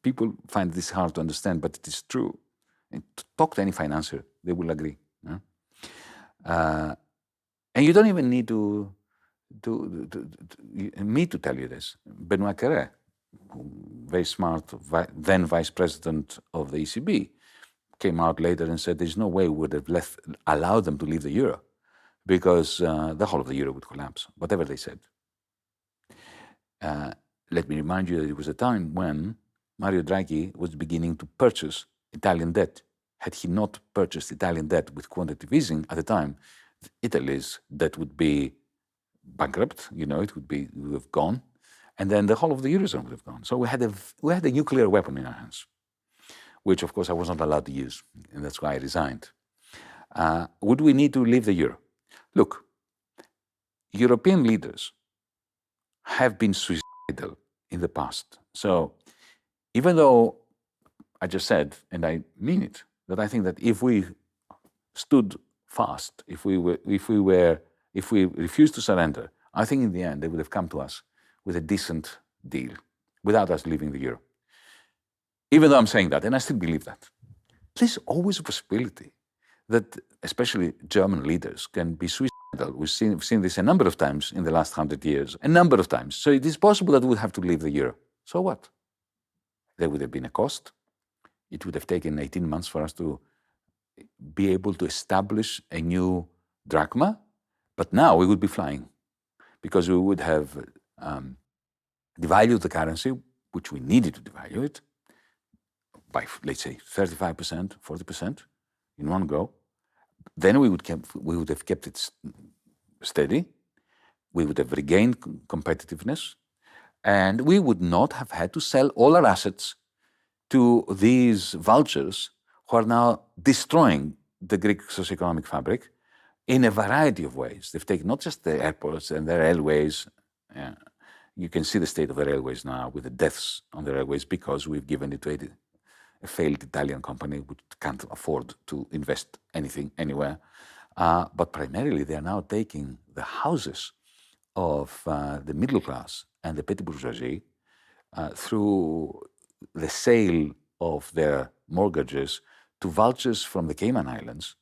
People find this hard to understand, but it is true. And to talk to any financier, they will agree. And you don't even need me to tell you this. Benoît Cœuré, very smart, then vice president of the ECB, came out later and said there's no way we would have allowed them to leave the euro because the whole of the euro would collapse, whatever they said. Let me remind you that it was a time when Mario Draghi was beginning to purchase Italian debt. Had he not purchased Italian debt with quantitative easing at the time, Italy's debt would be bankrupt, it would have gone, and then the whole of the Eurozone would have gone. So we had a nuclear weapon in our hands, which of course I was not allowed to use, and that's why I resigned. Would we need to leave the euro? Look, European leaders have been suicidal in the past. So even though I just said, and I mean it, that I think that if we stood fast, if we refused to surrender, I think in the end they would have come to us with a decent deal without us leaving the euro. Even though I'm saying that, and I still believe that, there's always a possibility that especially German leaders can be suicidal. We've seen this a number of times in the last 100 years, a number of times. So it is possible that we would have to leave the euro. So what? There would have been a cost. It would have taken 18 months for us to be able to establish a new drachma, but now we would be flying because we would have devalued the currency, which we needed to devalue it, by, let's say, 35%, 40% in one go. Then we would have kept it steady. We would have regained competitiveness, and we would not have had to sell all our assets to these vultures who are now destroying the Greek socioeconomic fabric in a variety of ways. They've taken not just the airports and the railways. You can see the state of the railways now with the deaths on the railways because we've given it to a failed Italian company which can't afford to invest anything anywhere. But primarily they are now taking the houses of the middle class and the petty bourgeoisie through the sale of their mortgages to vultures from the Cayman Islands.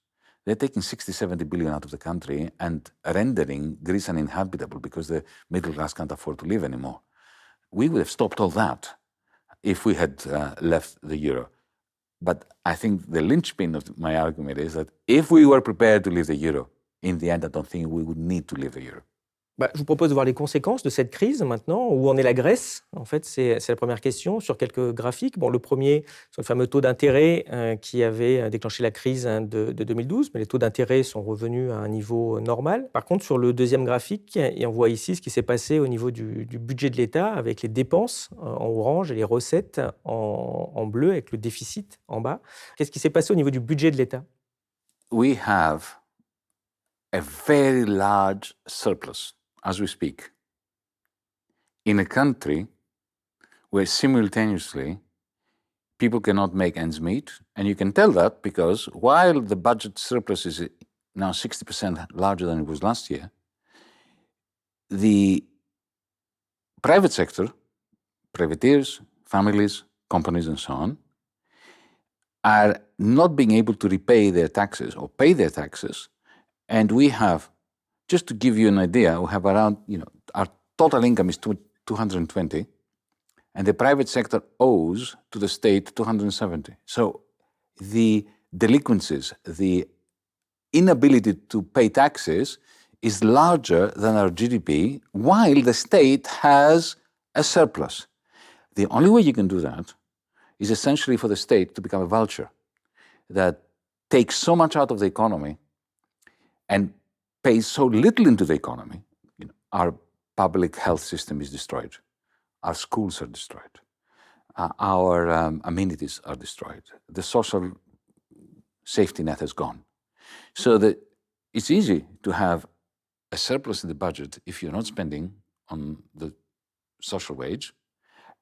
They're taking 60, 70 billion out of the country and rendering Greece uninhabitable because the middle class can't afford to live anymore. We would have stopped all that if we had left the euro. But I think the linchpin of my argument is that if we were prepared to leave the euro, in the end, I don't think we would need to leave the euro. Je vous propose de voir les conséquences de cette crise maintenant. Où en est la Grèce? En fait, c'est la première question sur quelques graphiques. Bon, le premier, sur le fameux taux d'intérêt qui avait déclenché la crise de 2012, mais les taux d'intérêt sont revenus à un niveau normal. Par contre, sur le deuxième graphique, et on voit ici ce qui s'est passé au niveau du budget de l'État avec les dépenses en orange et les recettes en bleu avec le déficit en bas. Qu'est-ce qui s'est passé au niveau du budget de l'État? We have a very large surplus as we speak, in a country where simultaneously people cannot make ends meet. And you can tell that because while the budget surplus is now 60% larger than it was last year, the private sector, privateers, families, companies, and so on, are not being able to repay their taxes or pay their taxes. And we have, just to give you an idea, we have around, our total income is 220, and the private sector owes to the state 270. So the delinquencies, the inability to pay taxes is larger than our GDP, while the state has a surplus. The only way you can do that is essentially for the state to become a vulture that takes so much out of the economy and pays so little into the economy. Our public health system is destroyed. Our schools are destroyed. Our amenities are destroyed. The social safety net has gone. So that it's easy to have a surplus in the budget if you're not spending on the social wage,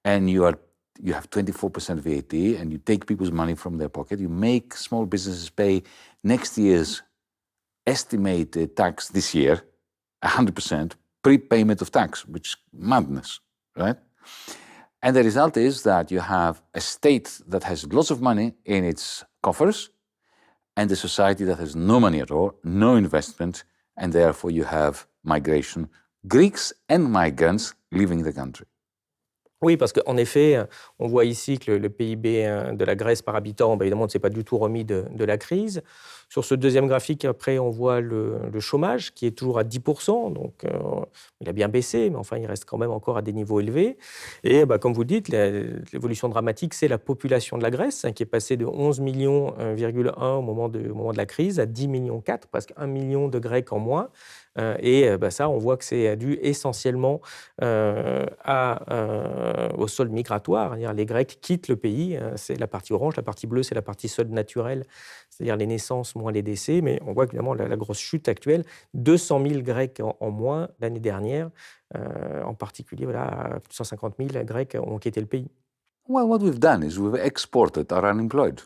and you have 24% VAT, and you take people's money from their pocket. You make small businesses pay next year's estimated tax this year, 100% prepayment of tax, which is madness, right? And the result is that you have a state that has lots of money in its coffers and a society that has no money at all, no investment, and therefore you have migration, Greeks and migrants leaving the country. Oui, parce qu'en effet, on voit ici que le PIB de la Grèce par habitant, évidemment, ne s'est pas du tout remis de la crise. Sur ce deuxième graphique, après, on voit le chômage qui est toujours à 10%. Donc, il a bien baissé, mais enfin, il reste quand même encore à des niveaux élevés. Et comme vous le dites, l'évolution dramatique, c'est la population de la Grèce, qui est passée de 11,1 millions au moment de la crise à 10,4 millions, presque 1 million de Grecs en moins. Et ça, on voit que c'est dû essentiellement au solde migratoire. C'est-à-dire les Grecs quittent le pays. C'est la partie orange, la partie bleue, c'est la partie solde naturel, c'est-à-dire les naissances moins les décès. Mais on voit évidemment la grosse chute actuelle, 200 000 Grecs en moins l'année dernière. En particulier, plus de 150 000 Grecs ont quitté le pays. Well, what we've done is we've exported our unemployed.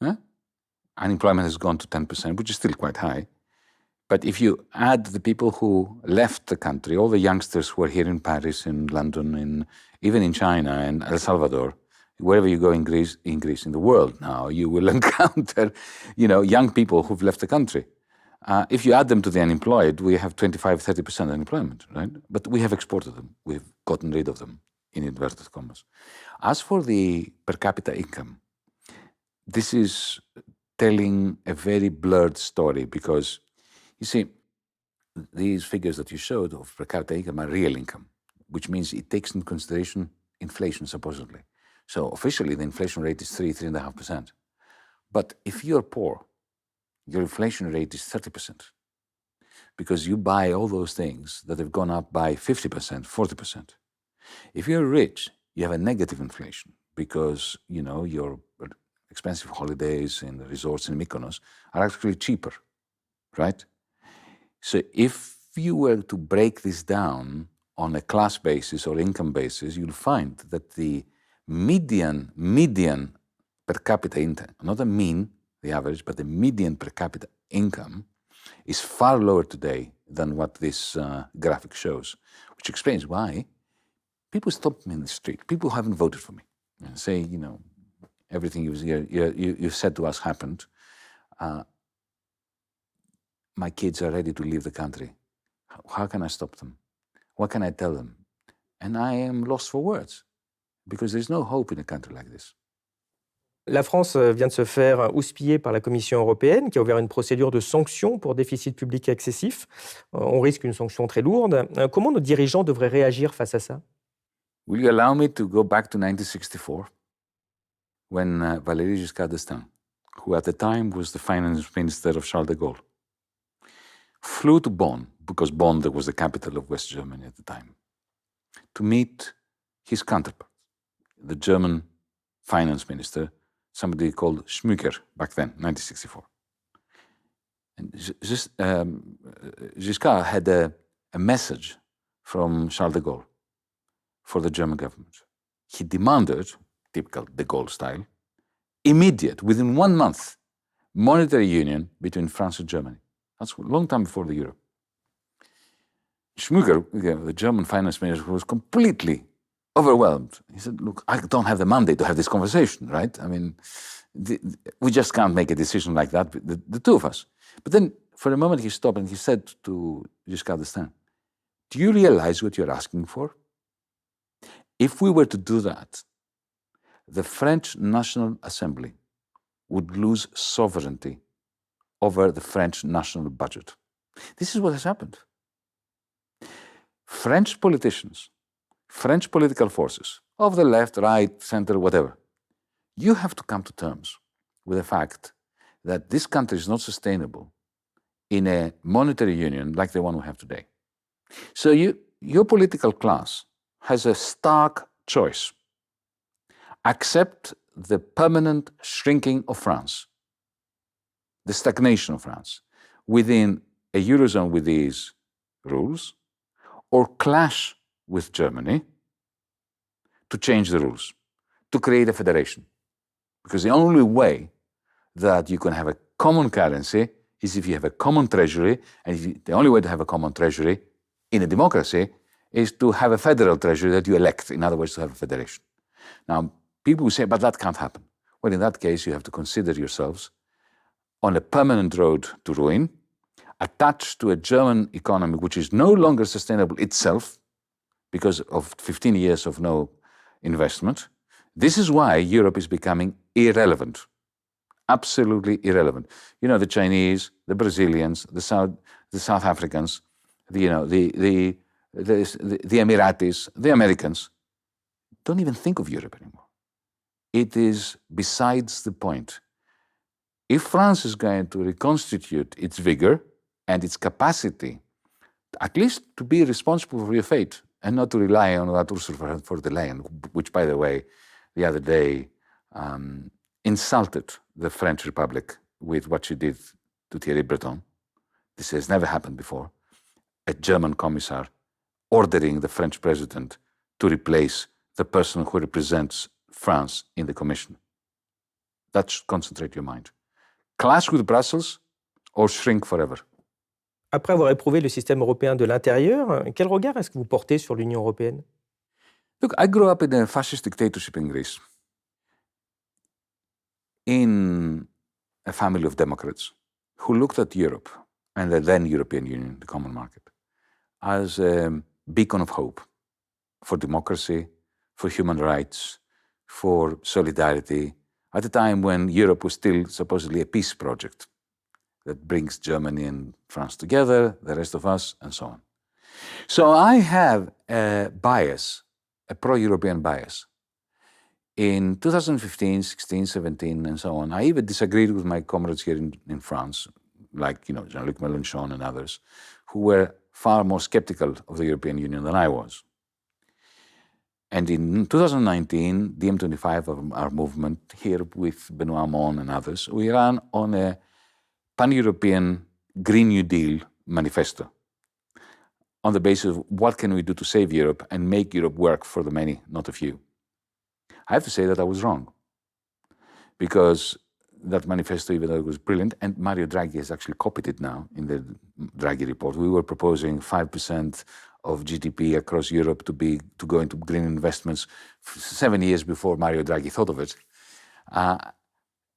Huh? Unemployment has gone to 10%, which is still quite high. But if you add the people who left the country, all the youngsters who are here in Paris, in London, even in China and El Salvador, wherever you go in Greece, in the world now, you will encounter, young people who've left the country. If you add them to the unemployed, we have 25-30% unemployment, right? But we have exported them. We've gotten rid of them, in inverted commas. As for the per capita income, this is telling a very blurred story because, you see, these figures that you showed of per capita income are real income, which means it takes into consideration inflation, supposedly. So officially, the inflation rate is 3.5%. But if you're poor, your inflation rate is 30%, because you buy all those things that have gone up by 50%, 40%. If you're rich, you have a negative inflation because, your expensive holidays and the resorts in Mykonos are actually cheaper, right? So if you were to break this down on a class basis or income basis, you'll find that the median per capita income, not the mean, the average, but the median per capita income is far lower today than what this graphic shows, which explains why people stop me in the street, people who haven't voted for me, and say, everything you said to us happened. My kids are ready to leave the country. How can I stop them? What can I tell them? And I am lost for words, because there's no hope in a country like this. La France vient de se faire houspiller par la Commission européenne qui a ouvert une procédure de sanction pour déficit public excessif. On risque une sanction très lourde. Comment nos dirigeants devraient réagir face à ça? Will you allow me to go back to 1964 when Valéry Giscard d'Estaing, who at the time was the finance minister of Charles de Gaulle, flew to Bonn, because Bonn was the capital of West Germany at the time, to meet his counterpart, the German finance minister, somebody called Schmücker back then, 1964. And Giscard had a message from Charles de Gaulle for the German government. He demanded, typical de Gaulle style, immediate, within 1 month, monetary union between France and Germany. That's a long time before the euro. Schmücker, the German finance minister, was completely overwhelmed. He said, look, I don't have the mandate to have this conversation, right? I mean, we just can't make a decision like that, the two of us. But then, for a moment, he stopped and he said to Giscard d'Estaing, do you realize what you're asking for? If we were to do that, the French National Assembly would lose sovereignty over the French national budget. This is what has happened. French politicians, French political forces, of the left, right, center, whatever, you have to come to terms with the fact that this country is not sustainable in a monetary union like the one we have today. So your political class has a stark choice. Accept the permanent shrinking of France, the stagnation of France, within a Eurozone with these rules, or clash with Germany to change the rules, to create a federation. Because the only way that you can have a common currency is if you have a common treasury, and the only way to have a common treasury in a democracy is to have a federal treasury that you elect, in other words, to have a federation. Now, people will say, but that can't happen. Well, in that case, you have to consider yourselves on a permanent road to ruin, attached to a German economy which is no longer sustainable itself because of 15 years of no investment. This is why Europe is becoming irrelevant, absolutely irrelevant. The Chinese, the Brazilians, the South Africans, the Emiratis, the Americans don't even think of Europe anymore. It is besides the point. If France is going to reconstitute its vigor and its capacity, at least to be responsible for your fate and not to rely on that Ursula von der Leyen, which, by the way, the other day insulted the French Republic with what she did to Thierry Breton. This has never happened before. A German commissar ordering the French president to replace the person who represents France in the Commission. That should concentrate your mind. Clash with Brussels or shrink forever. Après avoir éprouvé le système européen de l'intérieur, quel regard est-ce que vous portez sur l'Union européenne? Look, I grew up in a fascist dictatorship in Greece, in a family of Democrats who looked at Europe and the then European Union, the common market, as a beacon of hope for democracy, for human rights, for solidarity, at a time when Europe was still supposedly a peace project that brings Germany and France together, the rest of us, and so on. So I have a bias, a pro-European bias. In 2015, 16, 17, and so on, I even disagreed with my comrades here in France, like Jean-Luc Mélenchon and others, who were far more skeptical of the European Union than I was. And in 2019, the M25, our movement, here with Benoît Hamon and others, we ran on a pan-European Green New Deal manifesto on the basis of what can we do to save Europe and make Europe work for the many, not a few. I have to say that I was wrong, because that manifesto, even though it was brilliant, and Mario Draghi has actually copied it now in the Draghi report. We were proposing 5% of GDP across Europe to go into green investments 7 years before Mario Draghi thought of it.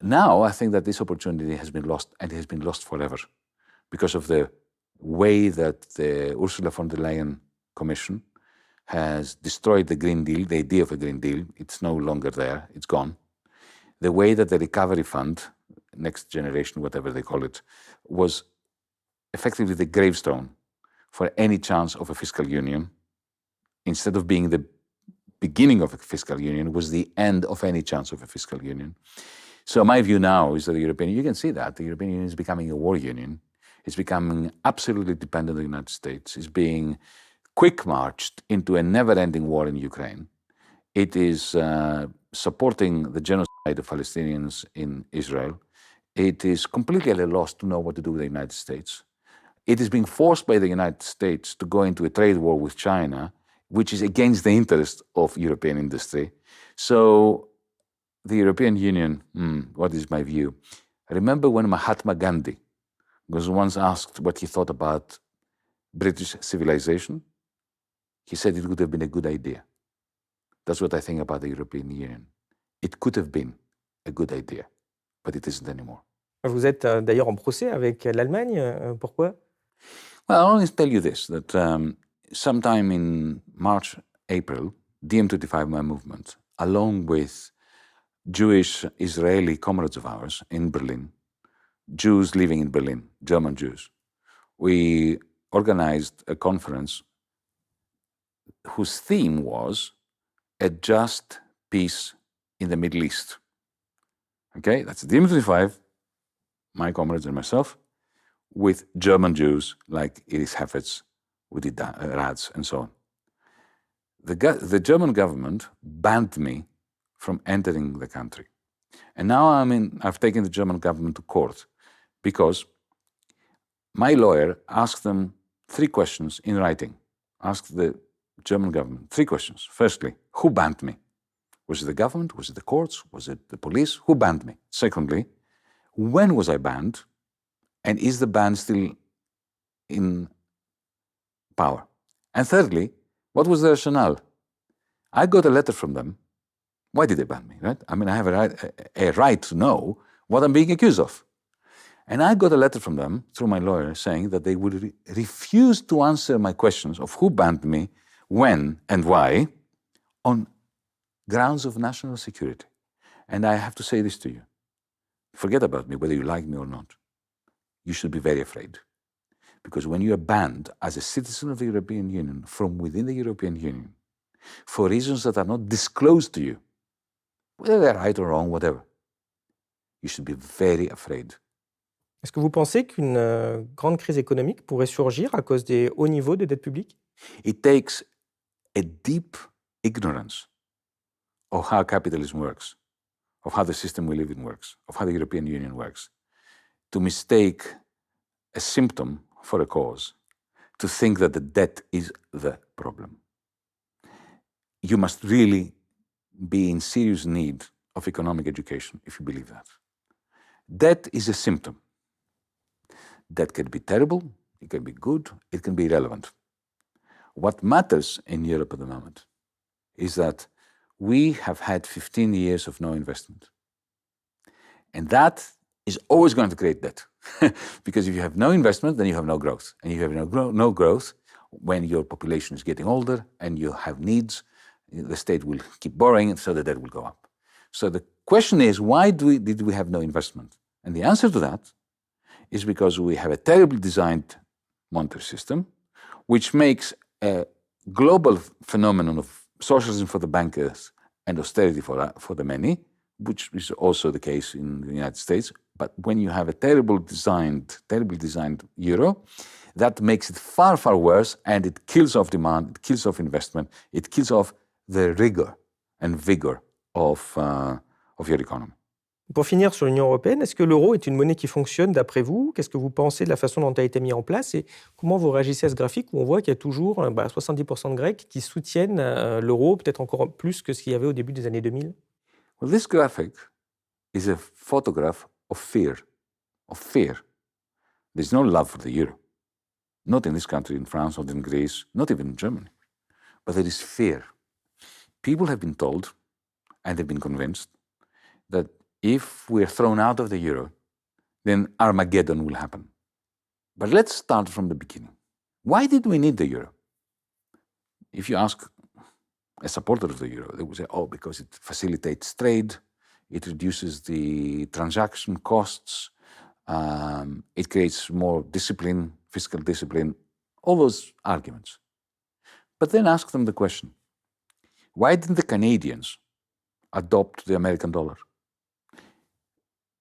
Now I think that this opportunity has been lost, and it has been lost forever, because of the way that the Ursula von der Leyen Commission has destroyed the Green Deal, the idea of a Green Deal. It's no longer there, it's gone. The way that the Recovery Fund, Next Generation, whatever they call it, was effectively the gravestone for any chance of a fiscal union, instead of being the beginning of a fiscal union, was the end of any chance of a fiscal union. So my view now is that the European Union, you can see that, the European Union is becoming a war union. It's becoming absolutely dependent on the United States. It's being quick-marched into a never-ending war in Ukraine. It is supporting the genocide of Palestinians in Israel. It is completely at a loss to know what to do with the United States. It is being forced by the United States to go into a trade war with China, which is against the interest of European industry. So the European Union, what is my view? I remember when Mahatma Gandhi was once asked what he thought about British civilization. He said it would have been a good idea. That's what I think about the European Union. It could have been a good idea, but it isn't anymore. Vous êtes d'ailleurs en procès avec l'Allemagne. Pourquoi? Well, I'll only tell you this, that sometime in March, April, DiEM25, my movement, along with Jewish Israeli comrades of ours in Berlin, Jews living in Berlin, German Jews, we organized a conference whose theme was a just peace in the Middle East. Okay, that's DiEM25, my comrades and myself, with German Jews like Iris Hefetz, Udi Ratz, and so on. The German government banned me from entering the country. And now I've taken the German government to court because my lawyer asked them 3 questions in writing. Asked the German government 3 questions. Firstly, who banned me? Was it the government? Was it the courts? Was it the police? Who banned me? Secondly, when was I banned? And is the ban still in power? And thirdly, what was the rationale? I got a letter from them. Why did they ban me, right? I mean, I have a right to know what I'm being accused of. And I got a letter from them through my lawyer saying that they would refuse to answer my questions of who banned me, when and why, on grounds of national security. And I have to say this to you. Forget about me, whether you like me or not. You should be very afraid. Because when you are banned as a citizen of the European Union from within the European Union for reasons that are not disclosed to you, whether they're right or wrong, whatever, you should be very afraid. Est-ce que vous pensez qu'une grande crise économique pourrait surgir à cause des hauts niveaux de dette publique? It takes a deep ignorance of how capitalism works, of how the system we live in works, of how the European Union works, to mistake a symptom for a cause, to think that the debt is the problem. you must really be in serious need of economic education if you believe that. Debt is a symptom. Debt can be terrible, it can be good, it can be irrelevant. What matters in Europe at the moment is that we have had 15 years of no investment. And that is always going to create debt. Because if you have no investment, then you have no growth. And you have no growth when your population is getting older and you have needs, the state will keep borrowing, so the debt will go up. So the question is, why did we have no investment? And the answer to that is because we have a terribly designed monetary system, which makes a global phenomenon of socialism for the bankers and austerity for the many, which is also the case in the United States. But when you have a terribly designed euro, that makes it far, far worse, and it kills off demand, it kills off investment, it kills off the rigor and vigor of your economy. Pour finir sur l'Union européenne, est-ce que l'euro est une monnaie qui fonctionne d'après vous? Qu'est-ce que vous pensez de la façon dont elle a été mise en place? Et comment vous réagissez à ce graphique où on voit qu'il y a toujours 70% de Grecs qui soutiennent l'euro, peut-être encore plus que ce qu'il y avait au début des années 2000? Well, this graphic is a photograph of fear. There's no love for the euro. Not in this country, in France, not in Greece, not even in Germany. But there is fear. People have been told, and they've been convinced, that if we're thrown out of the euro, then Armageddon will happen. But let's start from the beginning. Why did we need the euro? If you ask a supporter of the euro, they would say, oh, because it facilitates trade, it reduces the transaction costs, it creates more discipline, fiscal discipline, all those arguments. But then ask them the question, why didn't the Canadians adopt the American dollar?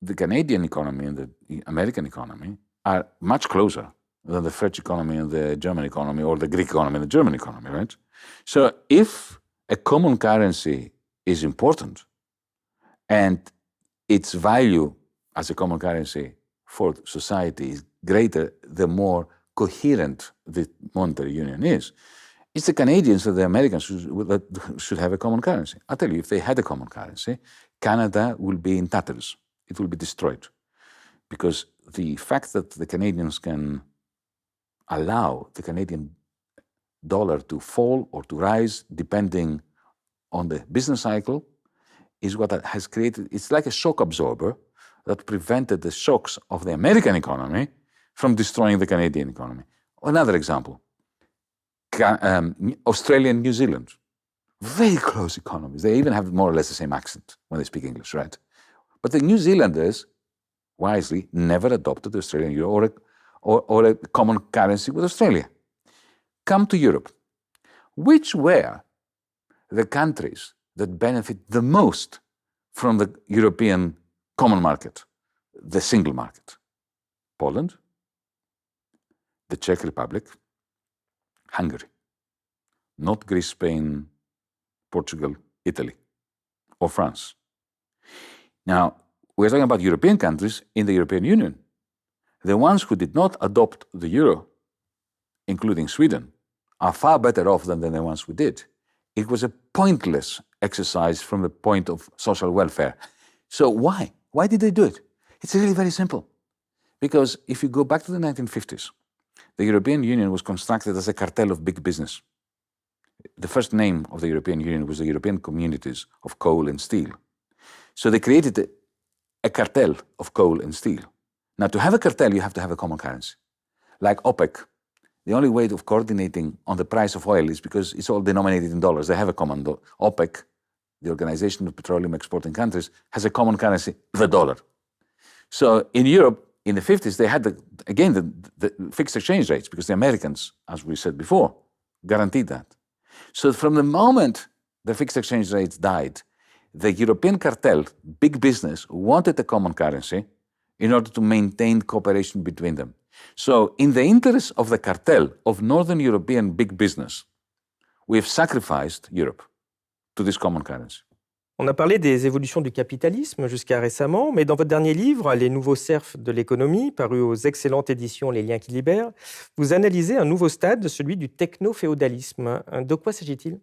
The Canadian economy and the American economy are much closer than the French economy and the German economy, or the Greek economy and the German economy, right? So if a common currency is important and its value as a common currency for society is greater the more coherent the monetary union is, it's the Canadians or the Americans that should have a common currency. I'll tell you, if they had a common currency, Canada will be in tatters. It will be destroyed. Because the fact that the Canadians can allow the Canadian dollar to fall or to rise depending on the business cycle is what has created, it's like a shock absorber that prevented the shocks of the American economy from destroying the Canadian economy. Another example, Australia and New Zealand, very close economies. They even have more or less the same accent when they speak English, right? But the New Zealanders, wisely, never adopted the Australian euro or a common currency with Australia. Come to Europe. Which were the countries that benefit the most from the European common market, the single market? Poland, the Czech Republic, Hungary. Not Greece, Spain, Portugal, Italy, or France. Now, we're talking about European countries in the European Union. The ones who did not adopt the euro, including Sweden, are far better off than the ones who did. It was a pointless exercise from the point of social welfare. So why? Why did they do it? It's really very simple. Because if you go back to the 1950s, the European Union was constructed as a cartel of big business. The first name of the European Union was the European Communities of Coal and Steel. So they created a cartel of coal and steel. Now, to have a cartel, you have to have a common currency. Like OPEC, the only way of coordinating on the price of oil is because it's all denominated in dollars. They have a common OPEC, the Organization of Petroleum Exporting Countries, has a common currency, the dollar. So in Europe, in the 50s, they had, the fixed exchange rates because the Americans, as we said before, guaranteed that. So from the moment the fixed exchange rates died, the European cartel, big business, wanted a common currency in order to maintain cooperation between them. So in the interest of the cartel of Northern European big business, we have sacrificed Europe to this common currency. On a parlé des évolutions du capitalisme jusqu'à récemment, mais dans votre dernier livre, Les nouveaux serfs de l'économie, paru aux excellentes éditions Les liens qui libèrent, vous analysez un nouveau stade, celui du techno-féodalisme. De quoi s'agit-il?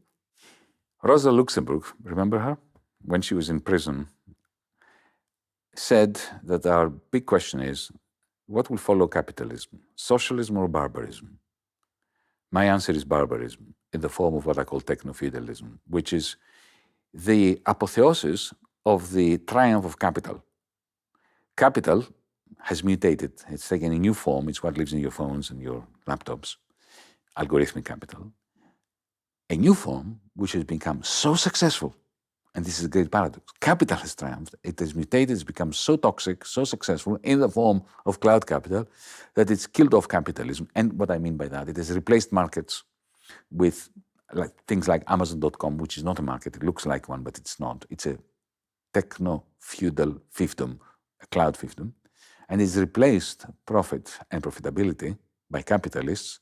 Rosa Luxemburg, remember her? When she was in prison, said that our big question is, what will follow capitalism, socialism or barbarism? My answer is barbarism, in the form of what I call techno-feudalism, which is the apotheosis of the triumph of capital. Capital has mutated. It's taken a new form. It's what lives in your phones and your laptops, algorithmic capital. A new form which has become so successful, and this is a great paradox. Capital has triumphed. It has mutated. It's become so toxic, so successful in the form of cloud capital that it's killed off capitalism. And what I mean by that, it has replaced markets with things like Amazon.com, which is not a market. It looks like one, but it's not. It's a techno-feudal fiefdom, a cloud fiefdom. And it's replaced profit and profitability by capitalists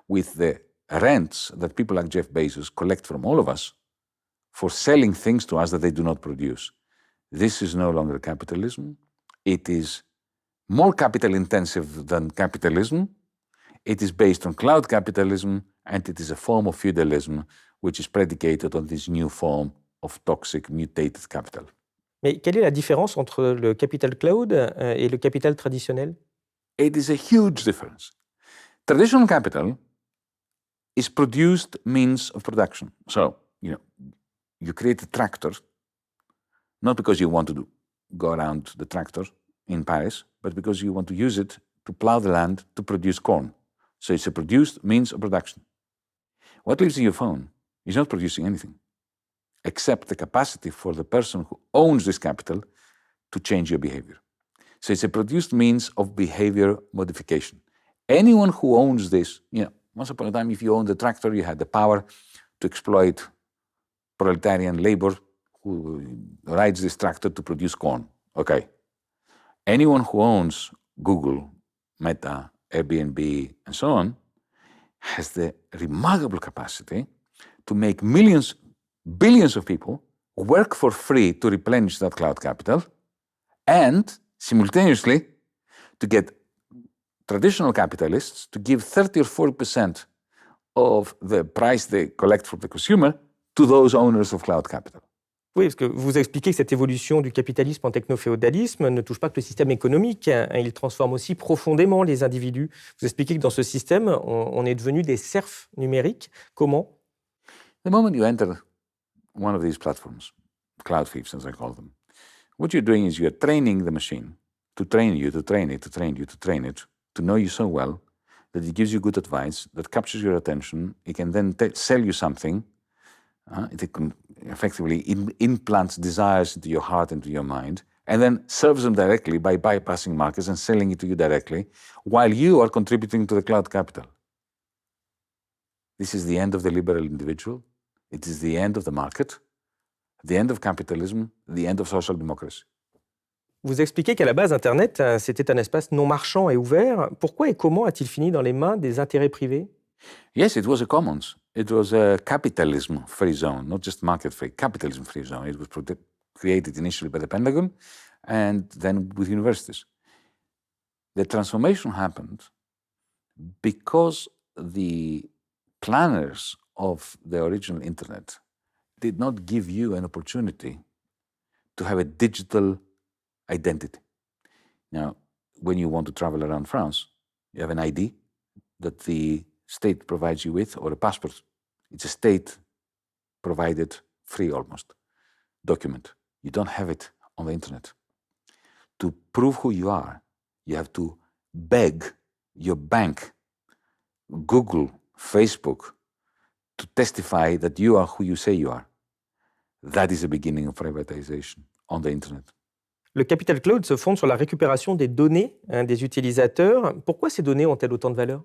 with the rents that people like Jeff Bezos collect from all of us for selling things to us that they do not produce. This is no longer capitalism. It is more capital intensive than capitalism. It is based on cloud capitalism, and it is a form of feudalism which is predicated on this new form of toxic, mutated capital. Mais quelle est la différence entre le capital cloud et le capital traditionnel? It is a huge difference. Traditional capital is produced means of production. So, you create a tractor, not because you want to go around the tractor in Paris, but because you want to use it to plow the land to produce corn. So it's a produced means of production. What lives in your phone is not producing anything, except the capacity for the person who owns this capital to change your behavior. So it's a produced means of behavior modification. Anyone who owns this, once upon a time, if you owned the tractor, you had the power to exploit proletarian labor who rides this tractor to produce corn. Okay. Anyone who owns Google, Meta, Airbnb, and so on, has the remarkable capacity to make millions, billions of people work for free to replenish that cloud capital, and simultaneously to get traditional capitalists to give 30 or 40% of the price they collect from the consumer to those owners of cloud capital. Oui, parce que vous expliquez que cette évolution du capitalisme en techno-féodalisme ne touche pas que le système économique, il transforme aussi profondément les individus. Vous expliquez que dans ce système, on est devenu des serfs numériques. Comment? The moment you enter one of these platforms, cloud thieves as I call them, what you're doing is you're training the machine to train you, to train it, to train you, to train it, to know you so well that it gives you good advice, that captures your attention. It can then sell you something. It can effectively implants desires into your heart, into your mind, and then serves them directly by bypassing markets and selling it to you directly, while you are contributing to the cloud capital. This is the end of the liberal individual. It is the end of the market, the end of capitalism, the end of social democracy. Vous expliquez qu'à la base, Internet, c'était un espace non marchand et ouvert. Pourquoi et comment a-t-il fini dans les mains des intérêts privés? Yes, it was a commons. It was a capitalism-free zone, not just market-free, capitalism-free zone. It was created initially by the Pentagon and then with universities. The transformation happened because the planners of the original internet did not give you an opportunity to have a digital identity. Now, when you want to travel around France, you have an ID that the state provides you with, or a passport. It's a state-provided, free almost, document. You don't have it on the internet. To prove who you are, you have to beg your bank, Google, Facebook, to testify that you are who you say you are. That is the beginning of privatization on the internet. Le capital cloud se fonde sur la récupération des données des utilisateurs. Pourquoi ces données ont-elles autant de valeur?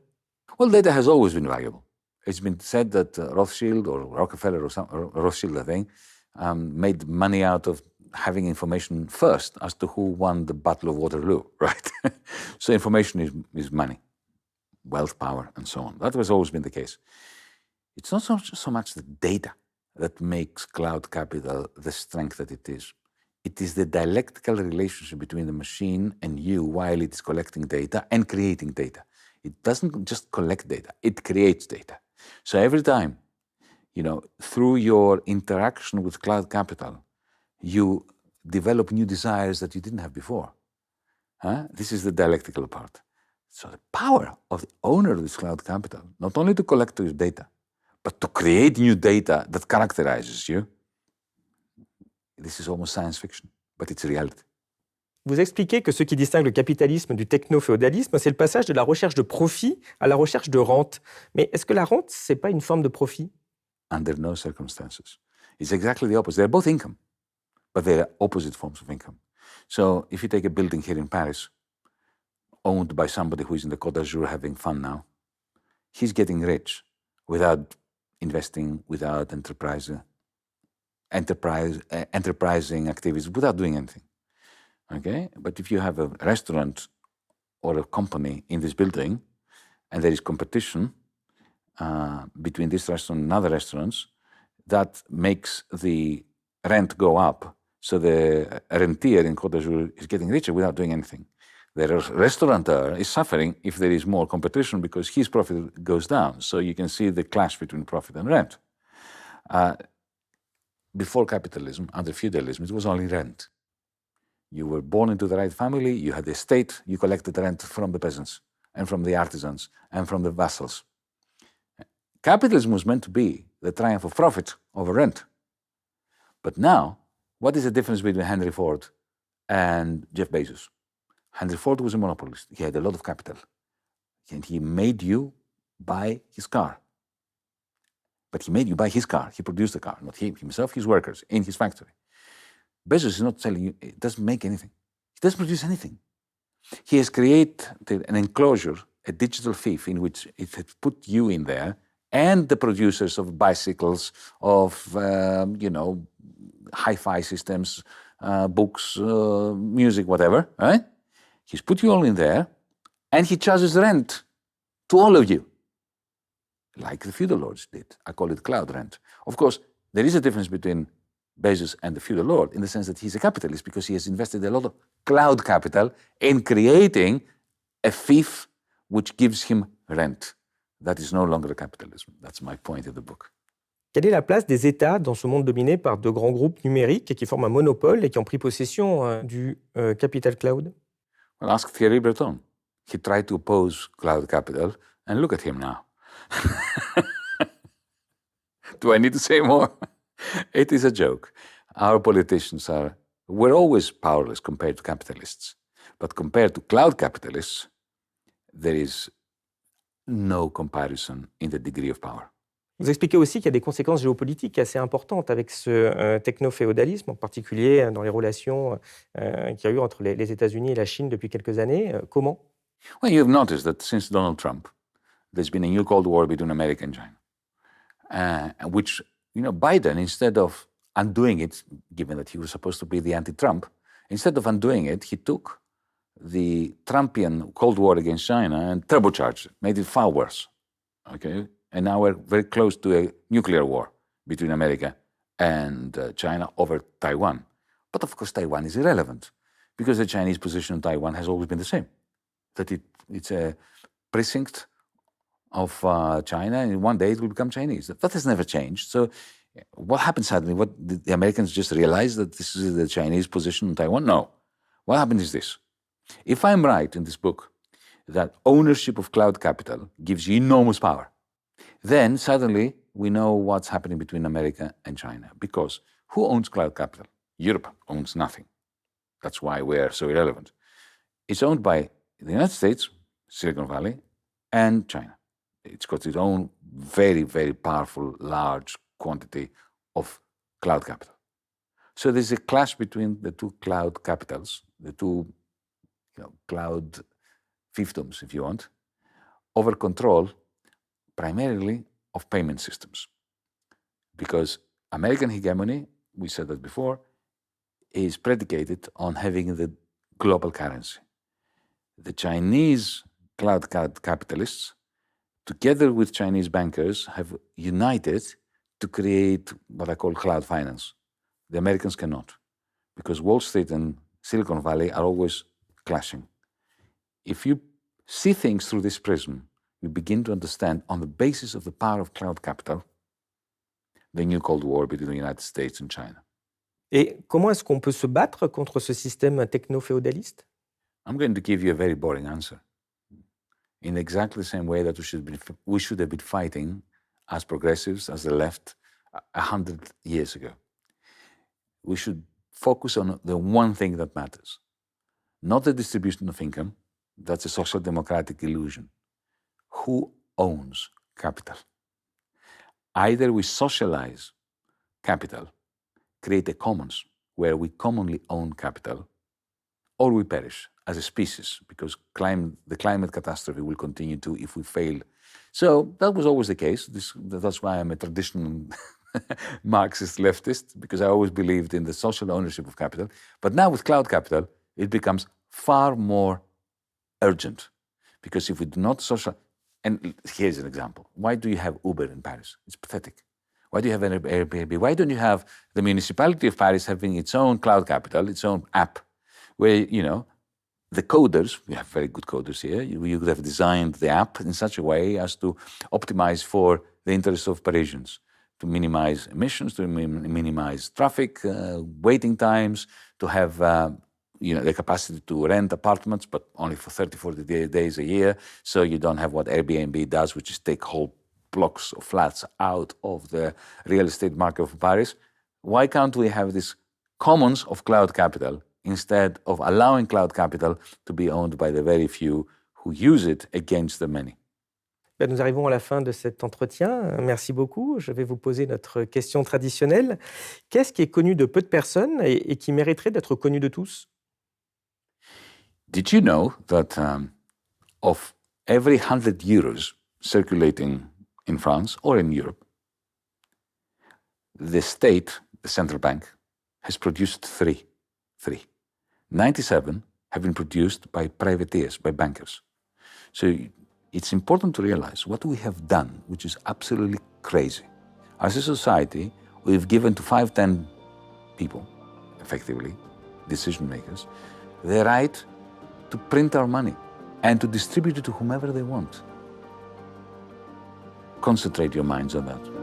Well, data has always been valuable. It's been said that Rothschild or Rockefeller or Rothschild, I think, made money out of having information first as to who won the Battle of Waterloo, right? So information is money, wealth, power, and so on. That has always been the case. It's not so much the data that makes cloud capital the strength that it is. It is the dialectical relationship between the machine and you while it is collecting data and creating data. It doesn't just collect data, it creates data. So every time through your interaction with cloud capital, you develop new desires that you didn't have before. This is the dialectical part. So the power of the owner of this cloud capital, not only to collect your data, but to create new data that characterizes you, this is almost science fiction, but it's reality. Vous expliquez que ce qui distingue le capitalisme du techno-féodalisme, c'est le passage de la recherche de profit à la recherche de rente. Mais est-ce que la rente, c'est pas une forme de profit? Under no circumstances. It's exactly the opposite. They're both income, but they're opposite forms of income. So if you take a building here in Paris, owned by somebody who is in the Côte d'Azur having fun now, he's getting rich without investing, without enterprising activities, without doing anything. Okay? But if you have a restaurant or a company in this building, and there is competition between this restaurant and other restaurants, that makes the rent go up. So the rentier in Côte d'Azur is getting richer without doing anything. The restaurateur is suffering if there is more competition because his profit goes down. So you can see the clash between profit and rent. Before capitalism, under feudalism, it was only rent. You were born into the right family, you had the estate, you collected rent from the peasants and from the artisans and from the vassals. Capitalism was meant to be the triumph of profit over rent. But now, what is the difference between Henry Ford and Jeff Bezos? Henry Ford was a monopolist. He had a lot of capital. And he made you buy his car. But he made you buy his car. He produced the car, not him, himself, his workers, in his factory. Bezos is not selling you, it doesn't make anything. He doesn't produce anything. He has created an enclosure, a digital thief, in which it has put you in there and the producers of bicycles, of, hi-fi systems, books, music, whatever, right? He's put you all in there, and he charges rent to all of you, like the feudal lords did. I call it cloud rent. Of course, there is a difference between Bezos and the feudal lord in the sense that he's a capitalist because he has invested a lot of cloud capital in creating a fief which gives him rent. That is no longer a capitalism. That's my point in the book. Quelle est la place des États dans ce monde dominé par de grands groupes numériques qui forment un monopole et qui ont pris possession du capital cloud? Well, ask Thierry Breton. He tried to oppose cloud capital, and look at him now. Do I need to say more? It is a joke. Our politicians we're always powerless compared to capitalists. But compared to cloud capitalists, there is no comparison in the degree of power. Vous expliquez aussi qu'il y a des conséquences géopolitiques assez importantes avec ce techno-féodalisme, en particulier dans les relations qu'il y a eu entre les États-Unis et la Chine depuis quelques années. Comment? Well, you've noticed that since Donald Trump, there's been a new Cold War between America and China, which, Biden, instead of undoing it, given that he was supposed to be the anti-Trump, instead of undoing it, he took the Trumpian Cold War against China and turbocharged it, made it far worse. Okay? And now we're very close to a nuclear war between America and China over Taiwan. But of course, Taiwan is irrelevant because the Chinese position on Taiwan has always been the same, that it's a precinct of China, and one day it will become Chinese. That has never changed. So what happened suddenly? What did the Americans just realize that this is the Chinese position on Taiwan? No. What happened is this. If I'm right in this book, that ownership of cloud capital gives you enormous power, then suddenly we know what's happening between America and China. Because who owns cloud capital? Europe owns nothing. That's why we're so irrelevant. It's owned by the United States, Silicon Valley, and China. It's got its own very, very powerful, large quantity of cloud capital. So there's a clash between the two cloud capitals, the two cloud fiefdoms, if you want, over control primarily of payment systems. Because American hegemony, we said that before, is predicated on having the global currency. The Chinese cloud capitalists, together with Chinese bankers, have united to create what I call cloud finance. The Americans cannot, because Wall Street and Silicon Valley are always clashing. If you see things through this prism, you begin to understand, on the basis of the power of cloud capital, the new Cold War between the United States and China. Et comment est-ce qu'on peut se battre contre ce système techno-féodaliste? I'm going to give you a very boring answer. In exactly the same way that we should have been fighting as progressives, as the left, 100 years ago. We should focus on the one thing that matters. Not the distribution of income. That's a social democratic illusion. Who owns capital? Either we socialize capital, create a commons where we commonly own capital, or we perish as a species, because the climate catastrophe will continue to if we fail. So that was always the case. That's why I'm a traditional Marxist leftist, because I always believed in the social ownership of capital. But now with cloud capital, it becomes far more urgent, because if we do not social, and here's an example. Why do you have Uber in Paris? It's pathetic. Why do you have an Airbnb? Why don't you have the municipality of Paris having its own cloud capital, its own app, where, the coders, we have very good coders here, you could have designed the app in such a way as to optimize for the interests of Parisians, to minimize emissions, to minimize traffic, waiting times, to have the capacity to rent apartments, but only for 30, 40 days a year, so you don't have what Airbnb does, which is take whole blocks of flats out of the real estate market of Paris. Why can't we have this commons of cloud capital instead of allowing cloud capital to be owned by the very few who use it against the many? Nous arrivons à la fin de cet entretien. Merci beaucoup. Je vais vous poser notre question traditionnelle. Qu'est-ce qui est connu de peu de personnes et qui mériterait d'être connu de tous? Did you know that of every 100 euros circulating in France or in Europe, the state, the central bank, has produced three. 97 have been produced by privateers, by bankers. So it's important to realize what we have done, which is absolutely crazy. As a society, we've given to 5-10 people, effectively, decision makers, the right to print our money and to distribute it to whomever they want. Concentrate your minds on that.